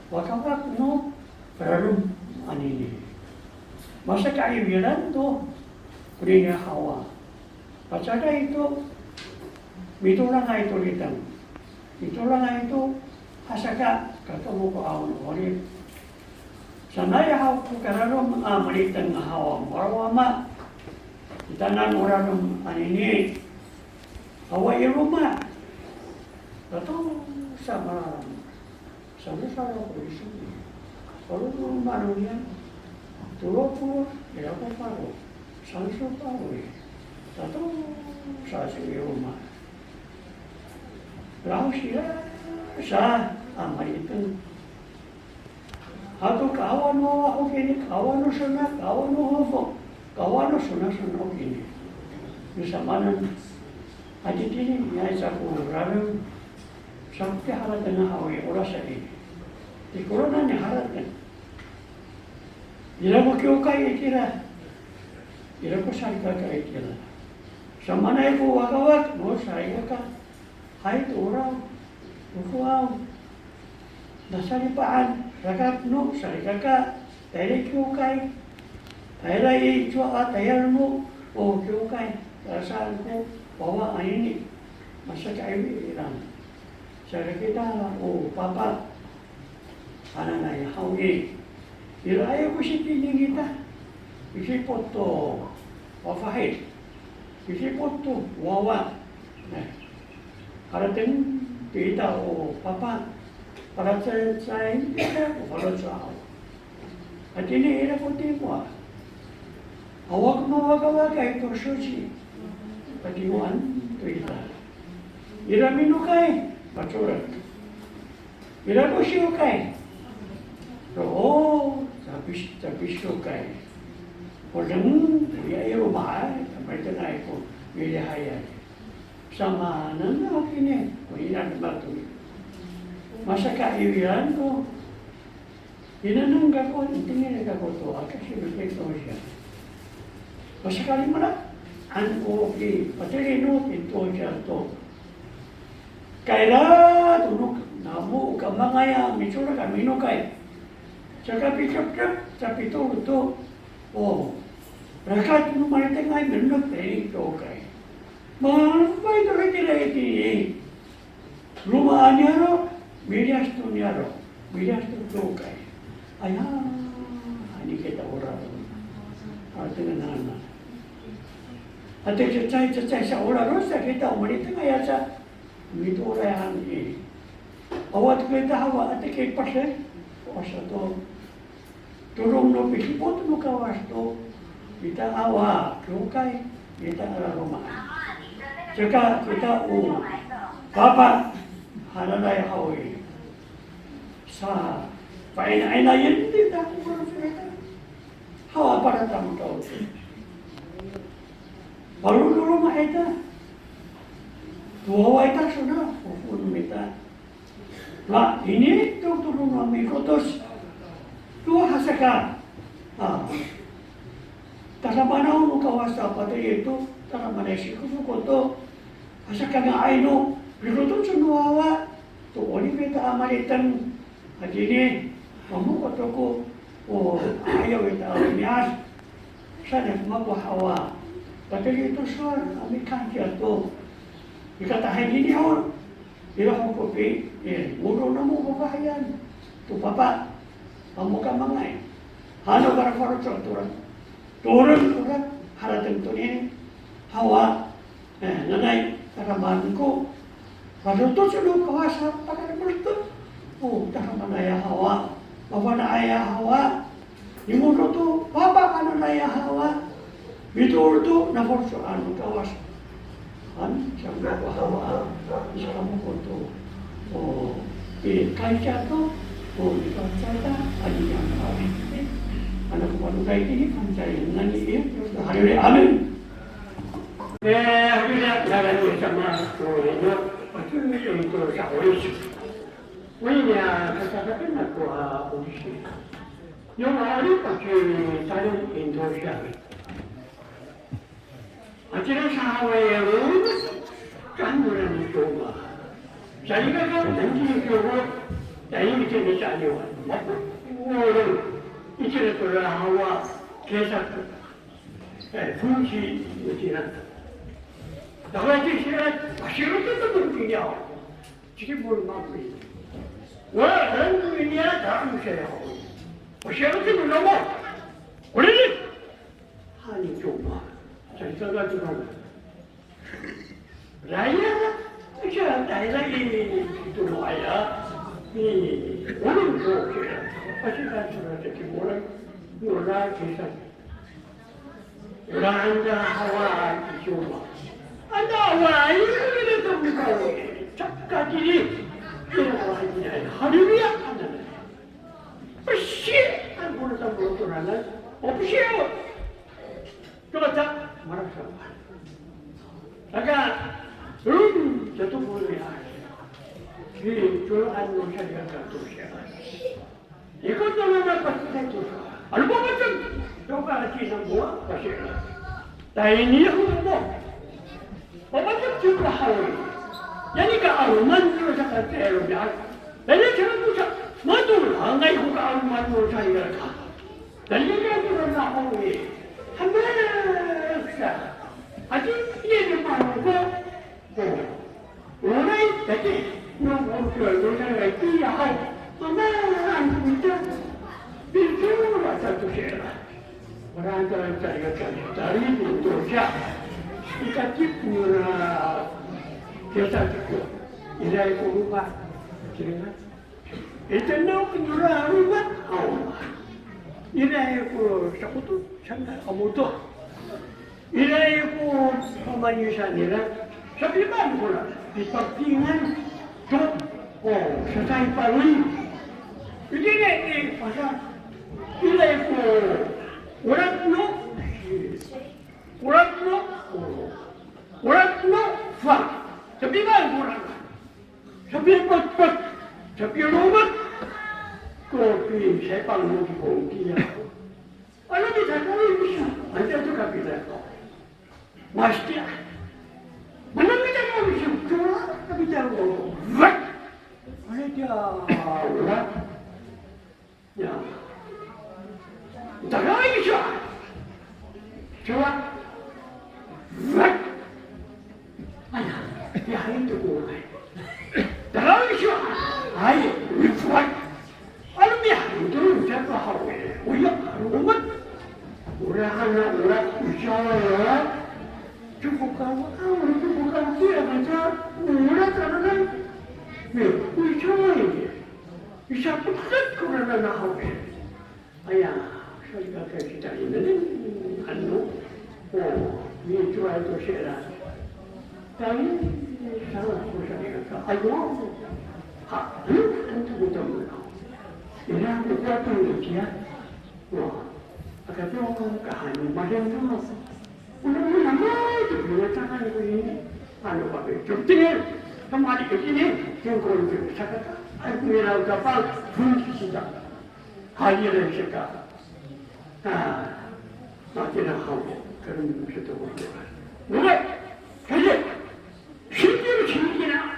wakawak no perarum anini. Masa kaibiran tu kulinya hawa. Pasada itu mitulang itu litang. Mitulang itu asaka ketemu ko awon ori. Sanaya aku kararum malitan hawa marawama. Itanan orang anini hawa iruma. Tahu sama polisi. Kalau manusia turun ya apa paru, sangat paru. Tahu saya iruma. Lalu saya amal itu. Atau kawan mau aku ini, kawan nu sana, kawan nu hafo, kawan nu sana aku ini. Bisa mana? Aji ini ya aku ramu sampai haratan hawi orang saya. Di corona ni haratan. Ila mo kyo kaya kira. Ila ko sarika kaya kira. Sama na ko wakawak mo sarika ka. Hai tu orang, ukuaw. Nasaripaan, rakat no, sarikaka, tayo kyukay. Tayo rin chua tayo mo, o kyukay. Rasaan ko, bawa ayini. Masaka ilang. Sarikita, o papa. Ana na yahawi. Ilayo ko si piling kita. Isipot to, wafahit. Isipot to, wawa. Karating kita, o papa. Para saya ini kita kalau soal. At ini ira ko timwa. Awak mawag-awag itu suci. Patimuan itu ita. Ira minukay, maturat. Ira ko siyukay. Tapi siyukay. Walang iya rumah, mereka naik ko, wilahaya. Sama nana kini, kuilan batu. Masa kaibiran ko, inanangga ko, tingin na ko to, kasi reflect ko siya. Masa kali mo na, an ko, patirino, ito siya to. Kaila, tunok, namu, kamangaya, mitsura kami no kay. Saka pitap-tap, sa pito, ito, oh, rakat mo maritangay, meron training to kay. Mga, ba ito kaya iti, lumaan niya, no? Milias tu niaro, milias tu tukay. Ayan, hindi kita orang. Ate na nana. Ate cacay sa orang rosa kita umarita kaya sa mito orayan ini. Awat kita hawa ate kay pasir, wasa to. Turong no pisipot mo kawas to. Kita awa, tukay, kita araroma. Saka kita papa, halalay hawi. Sa painainayin din ako mga sirata. Hawa para tamu tao. Baru maita. Tuwa ita sudah, pupun mita. Nah ini tu turun kami kotos. Tuwa hasaka. Taramana mo kawasa pati itu, taramana si kufukoto. Hasaka nga aino, bikoto sunuawa. Tuwa ni kita amalitan. At ini, kamu kataku, oh, ayaw ito alimias. Sana mapahawa. Pati ito sir, kami kankiya to. Ikatahay din yun. Ila ko kopi, muro na mo kapahayan. Tu papa, kamu ka mangay. Hano para turun. Turun, haratan to ni. Hawa, nanay, karaman ko. Paruto sila kawasa, pagkakamulit oh, tahaman na hawa, bapa na ayah hawa, imuno to, papa ka na hawa, bitur to, na forso ano kawas, siyang ko hawa, isa kamu ko to, oh, kaya to, oh, ikaw sada, adi yang kawin, anak ko panugay ini, pancayin na niya, hari amin. Hari na, nalagay sa mga tuloy, patuloy ito sa oris. Wanya kata-kata nak kuah polisi. Yang ada pakai tayang Indonesia. 어찌나 사회에 깐물은 좋아. 자기가 남기는 교고 나이 전에 자녀와 오늘 이전에 돌아와 계산도 분시 지난다. 나가 계시면 맛있는 것도 먹냐? 지금 뭘 먹고 있어? 왜 한국인이야 다른 세요? 맛있는 거 먹어. 우리는 한이 좋아. 잘 써가지고 라이야 저 다이라이 들어와야 이 오는 좋게 어시간 들어왔지 몰라 계산 오란다 하와 좋아 안다와 이거는 무거워 작가들이 이러고 하루야 하는 어씨 안 보는 돌아나 없이요 그렇다 말았어 아까 저도 모르야 이 조한 노샤리가 도시야 이것도 하나 같은 도시 알고 보면 요가 지는 뭐야 도시야 다행히 뭐 어머니 집으로 하오리 야니까 아우만 조사가 때로야 내가 저런 도시 뭐도 안 가지고 아우만 노샤리가 가 내가 그런 나오니 한 번씩 아직 이해를 못하고 오늘 때에 너무 별로잖아요. 뛰어하고 안 보이죠? 빌딩으로 와서 주세요. 오란다는 자리가 자리 도시야. 이까 집구나 계산짓고 이래야 고루가 기름가 일단 넣고 누라하루만 아우 이래야 그 자꾸도 참나 아무도 이래고 어머니 산이라 저기만 보라 비박빙한 세상이 빠른 이게 봐서 이래고 오락노 파 저기만 보라 저기 뻗 저기 로봇 그 세방 무기 공기야 얼마나 잘 보이시오 앉아서 갑니다 맛있게 만납니다 보이시오 좋아 갑니다고 왁 그래야 야 나가기 좋아 왁 아야 야 이거 나가기 좋아 아이 왁 알면 돈 잡고 하고 오야 로봇 오라 우셔요 중국하고 우리 중국하고 뛰어가자 오라잖아 우셔요 이 자꾸 그러나 나하고 아야 소리가 기다리면은 안 놓고 이 좋아해도 싫어 다른 사람 보셔니까 아이고 한두고도 몰라 이래하고 꼴등 얘기야 아까 조금 가하니 마련도 오늘 아무도 그렇잖아요 이 아는 거에 좀 뜨게 한 마디 여기니 지금 그런 게 착각다 아이고 이라고 막 분기시다 하이를 시까 맞지는 하고 그런 것도 못해 누가 그게 실제로 신기나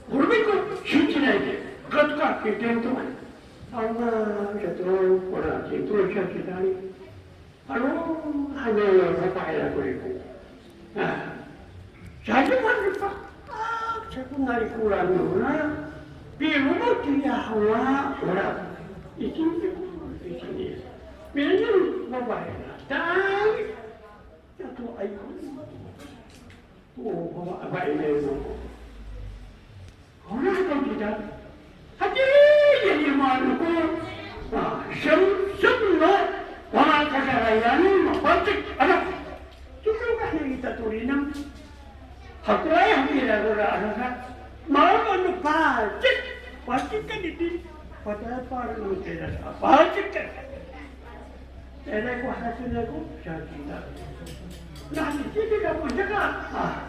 모르겠고 신기나게 그것도 갖게 된 동안 아마 저도 뭐라 지금 셔지다니 바로 하늘을 봐야 그리고 자기만 봐 자꾸 날이 꾸라는구나 비로도 뒤야 하와 오라 이쯤 매년 봐봐야 땅 자꾸 아이고 봐봐 봐야 되고 오라 겁니다 하지 얘기 말고 셔lo 와마 가사라야는 반칙 알아 주주가 해기다 우리는 학교에 함께라고 알아서 마음은 반칙까지 받아야 빠르는 데라서 반칙까지 때리고 하시려고 자기다 나는 집에가 문제가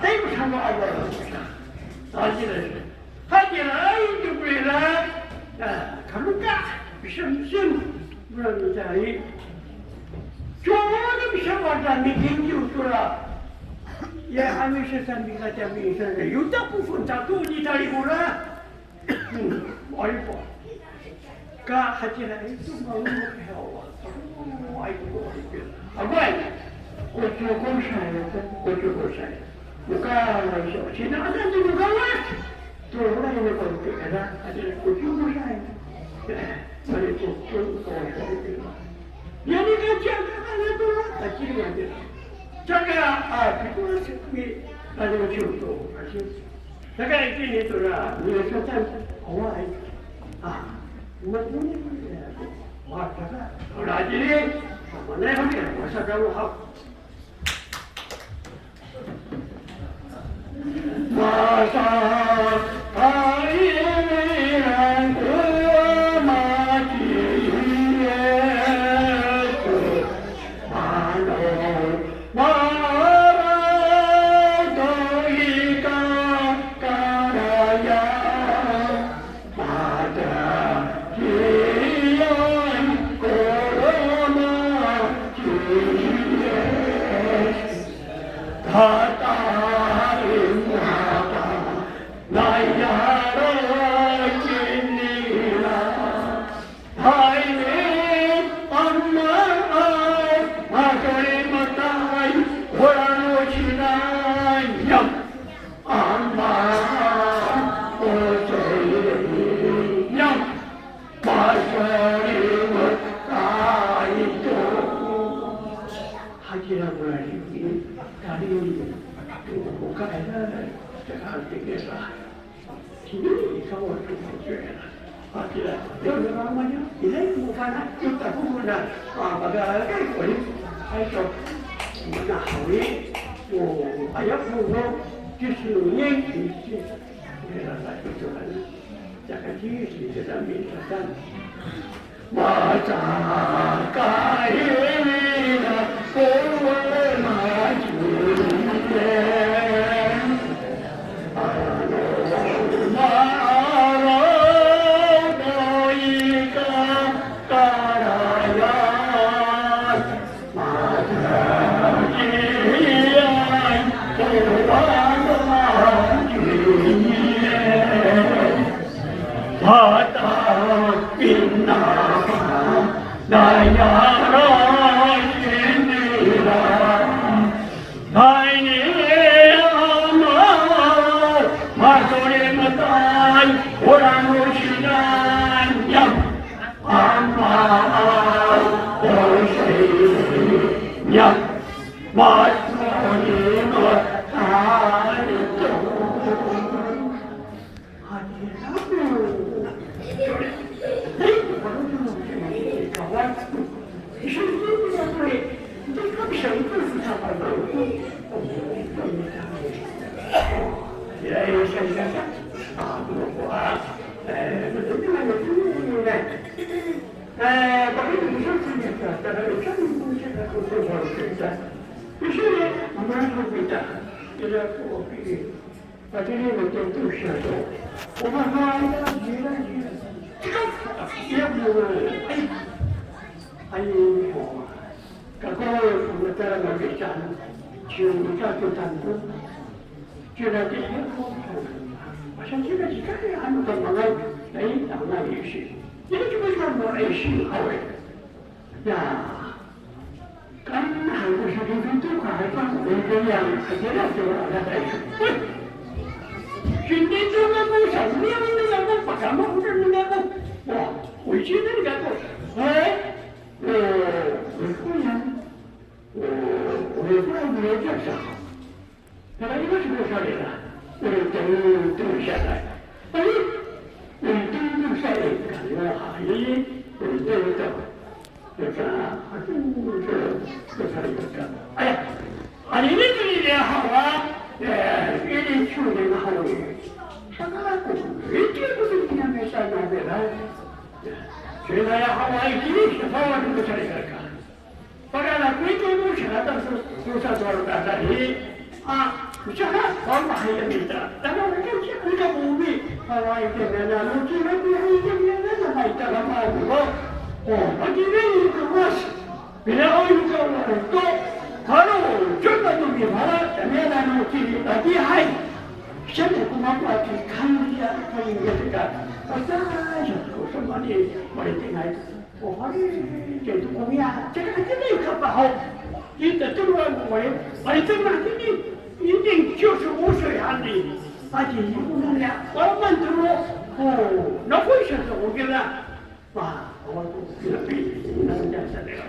대고 사고 알아요 하지라 누구라 가루가 심 그런 자리 조금 생활담이 경주수라 예 하면서 산비가 잡히서 유다 부분 자꾸 니다리고라 얼고 가 하지라 또 먹는 해와 아이고 아바이 고추 고사요 고추 고사요 무가라서 지나가는 누가와 또 오라는 거 그래라 아주 고추 고사요 말이 좀 고사요 얘네가 자가는 또 같이 가야 자가 비고스 그 가지고 지우고 같이 자가 이제 또라 위에서 짠 와이 뭐니 와다가 라지리 뭐네 하면 와사가고 하고 와사 아이미란 고마지에 Bila orang itu kalau coba tu dia malah dia nak nanti hai. Siapa kumampu lagi kan dia dekat. Pasal tu semua ni boleh tengah. Oh hari jadi kumia. Cakap ni kapal. Kita turun boleh. Hari tu ni ini就是50安里。aji ibunya orang turun. Oh, nak pun saya tu kira. Wah, orang tu lebih nak jasa dia.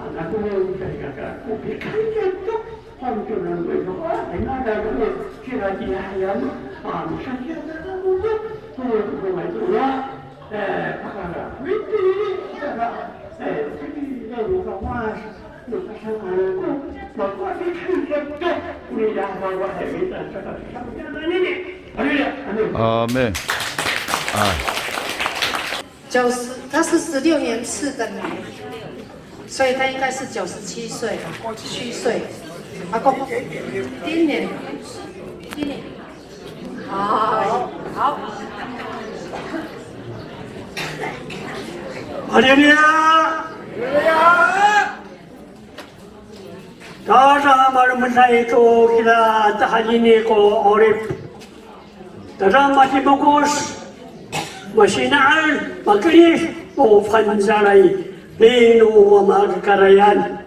Aku mau cari kakak, aku pikir itu orang tu nak berdoa, ada dulu kira dia yang, misalnya ada dulu, rumah itu ya, pakar, itu, ini luka mas, luka sama aku, bapak pikir itu, ini dah bawa kita cakap sama ini, 아멘. 아. 他是16年次的奶，所以他应该是97岁了，虚岁。阿公，今年，好。Tasa marumasa itu kita tahajini ko orip. Tasa masih bagus, masih naan, makinis o fanzalay, lino wa magkarayan.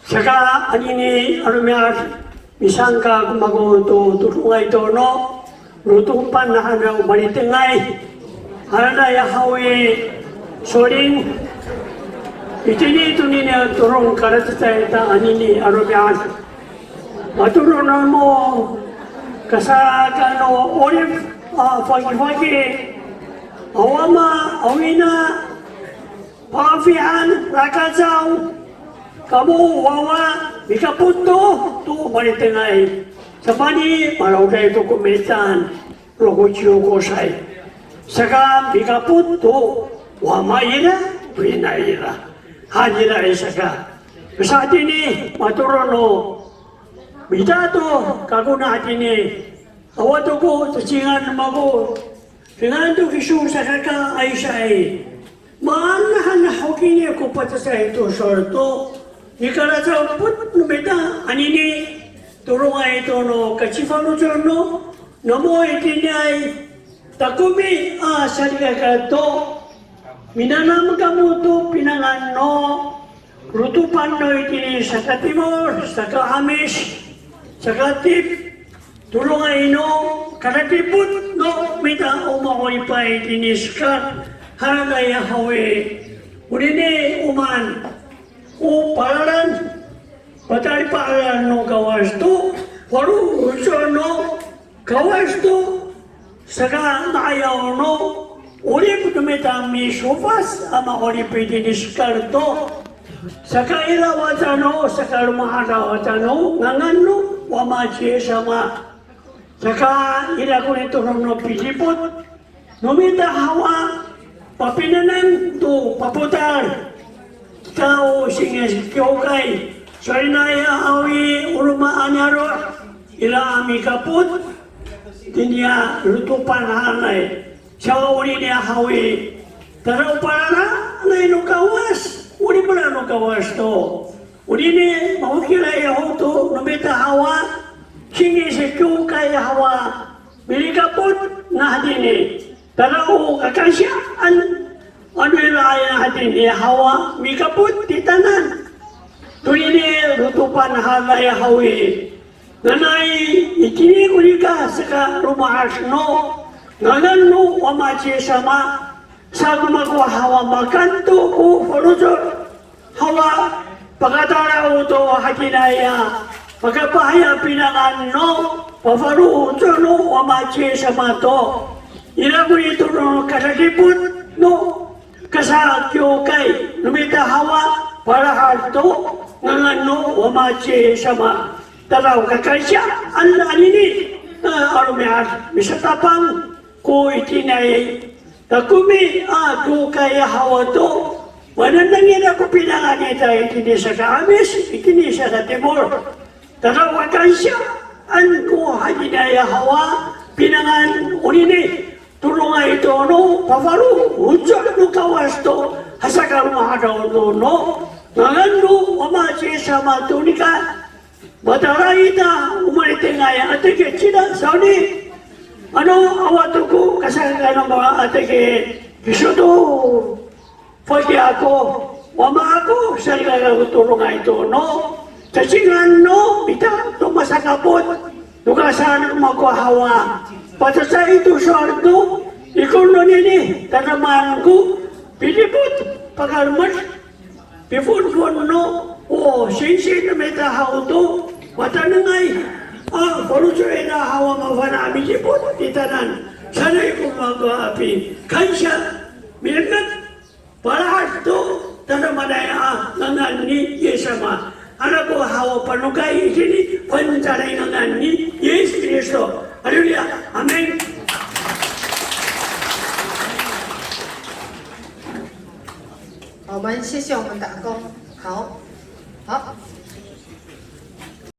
Saka anini arumiyat, misangka kumago to tutungay to no, lutumpan na hanaw balitingay. Harada yahawi soling. Itini itu ni turun karat saya ta anini arobian. Maturun mo kasakan o olip pagi awama awina pafian rakazau kamu wawa bikaputo tu balitengai sapani marauday to kumitan logochiyo ko say saka bikaputo wamayira pinayira hajira isaka. Saat ini maturono bidato kaguna atini awato ko tsingan mago dengan tu kisu sakaka aisai manahan hokini ko patasay to sorto ikara sa put nubeda anini turungai to no kachifano jorno namo itinay takumi sarika to minanam kamu tu pinangan no rutupan no itini saka timur, saka amis, saka tip tulungan ino karatiput no mita umakoy pa itini skat haragaya hawe unini uman palaran patay palaran no kawas tu waru uso no kawas tu saka maayaw no Uli putumita mi sufas ama uli pwede niskarto. Saka ila watano, saka lumahara watano, ngangano, wamachi sama. Saka ila kunito no pilipot. Numita hawa, papinanan to paputar. Tao singes kyokay. Sarinaya awi uruma anyaro. Ila ami kaput. Tinya lutupan hanay. Siya uli niya hawi. Tara upara na ino kawas. Uli pala no kawas to. Uli ni mahukila yaho to. Numita hawa. Singi si kyukay hawa. Bilikapot na hadini. Tara u kakasya. Ano ilaya hadini hawa. Mikapot titanan. Tuli ni rutupan halay hawi. Nanay itini uli ka sa rumahas no. Ngalan mo wamachi sama sa gumagawa hawa makanto o folosor hawa pagkatara uto hakinaya pagkapahaya pinangan no pafaru uto no wamachi sama to ilago ito no kasakiput no kasakyo kay lumita hawa para harto ngalan no wamachi sama taraw kakasya anini arumihas misatapang ko itinay takumi ako kaya hawa to mananangin ako pinangan ita itini sa kaamis itini sa timur tarawakan siya an ko haginaya hawa pinangan unini tulungan ito no pafaru ujo no kawas to hasakal mahadaw no Nangano wamachi sama tunika mataraita umanitengaya atike chida sauni ano awatuku kasangana mga atike kisuto pagi ako wama ako sarga tulungan ito no tasingan no bita tumasakapot nukasan makuhawa patasa ito sordo ikuno nini tanamanku pilipot pagalmas Before no, oh, sinsin na may tahaw to, matanangay, paluso ay nahawa mafanami si po, titanan, sanay kong mag-aapi, kansya, minagkat, palahas to, tanamanay nangan ni Yesama, anak ko hawa panugay, sini, pantaray nangan ni Yes Kristo. Hallelujah, Amen. 我们谢谢我们的阿公，好。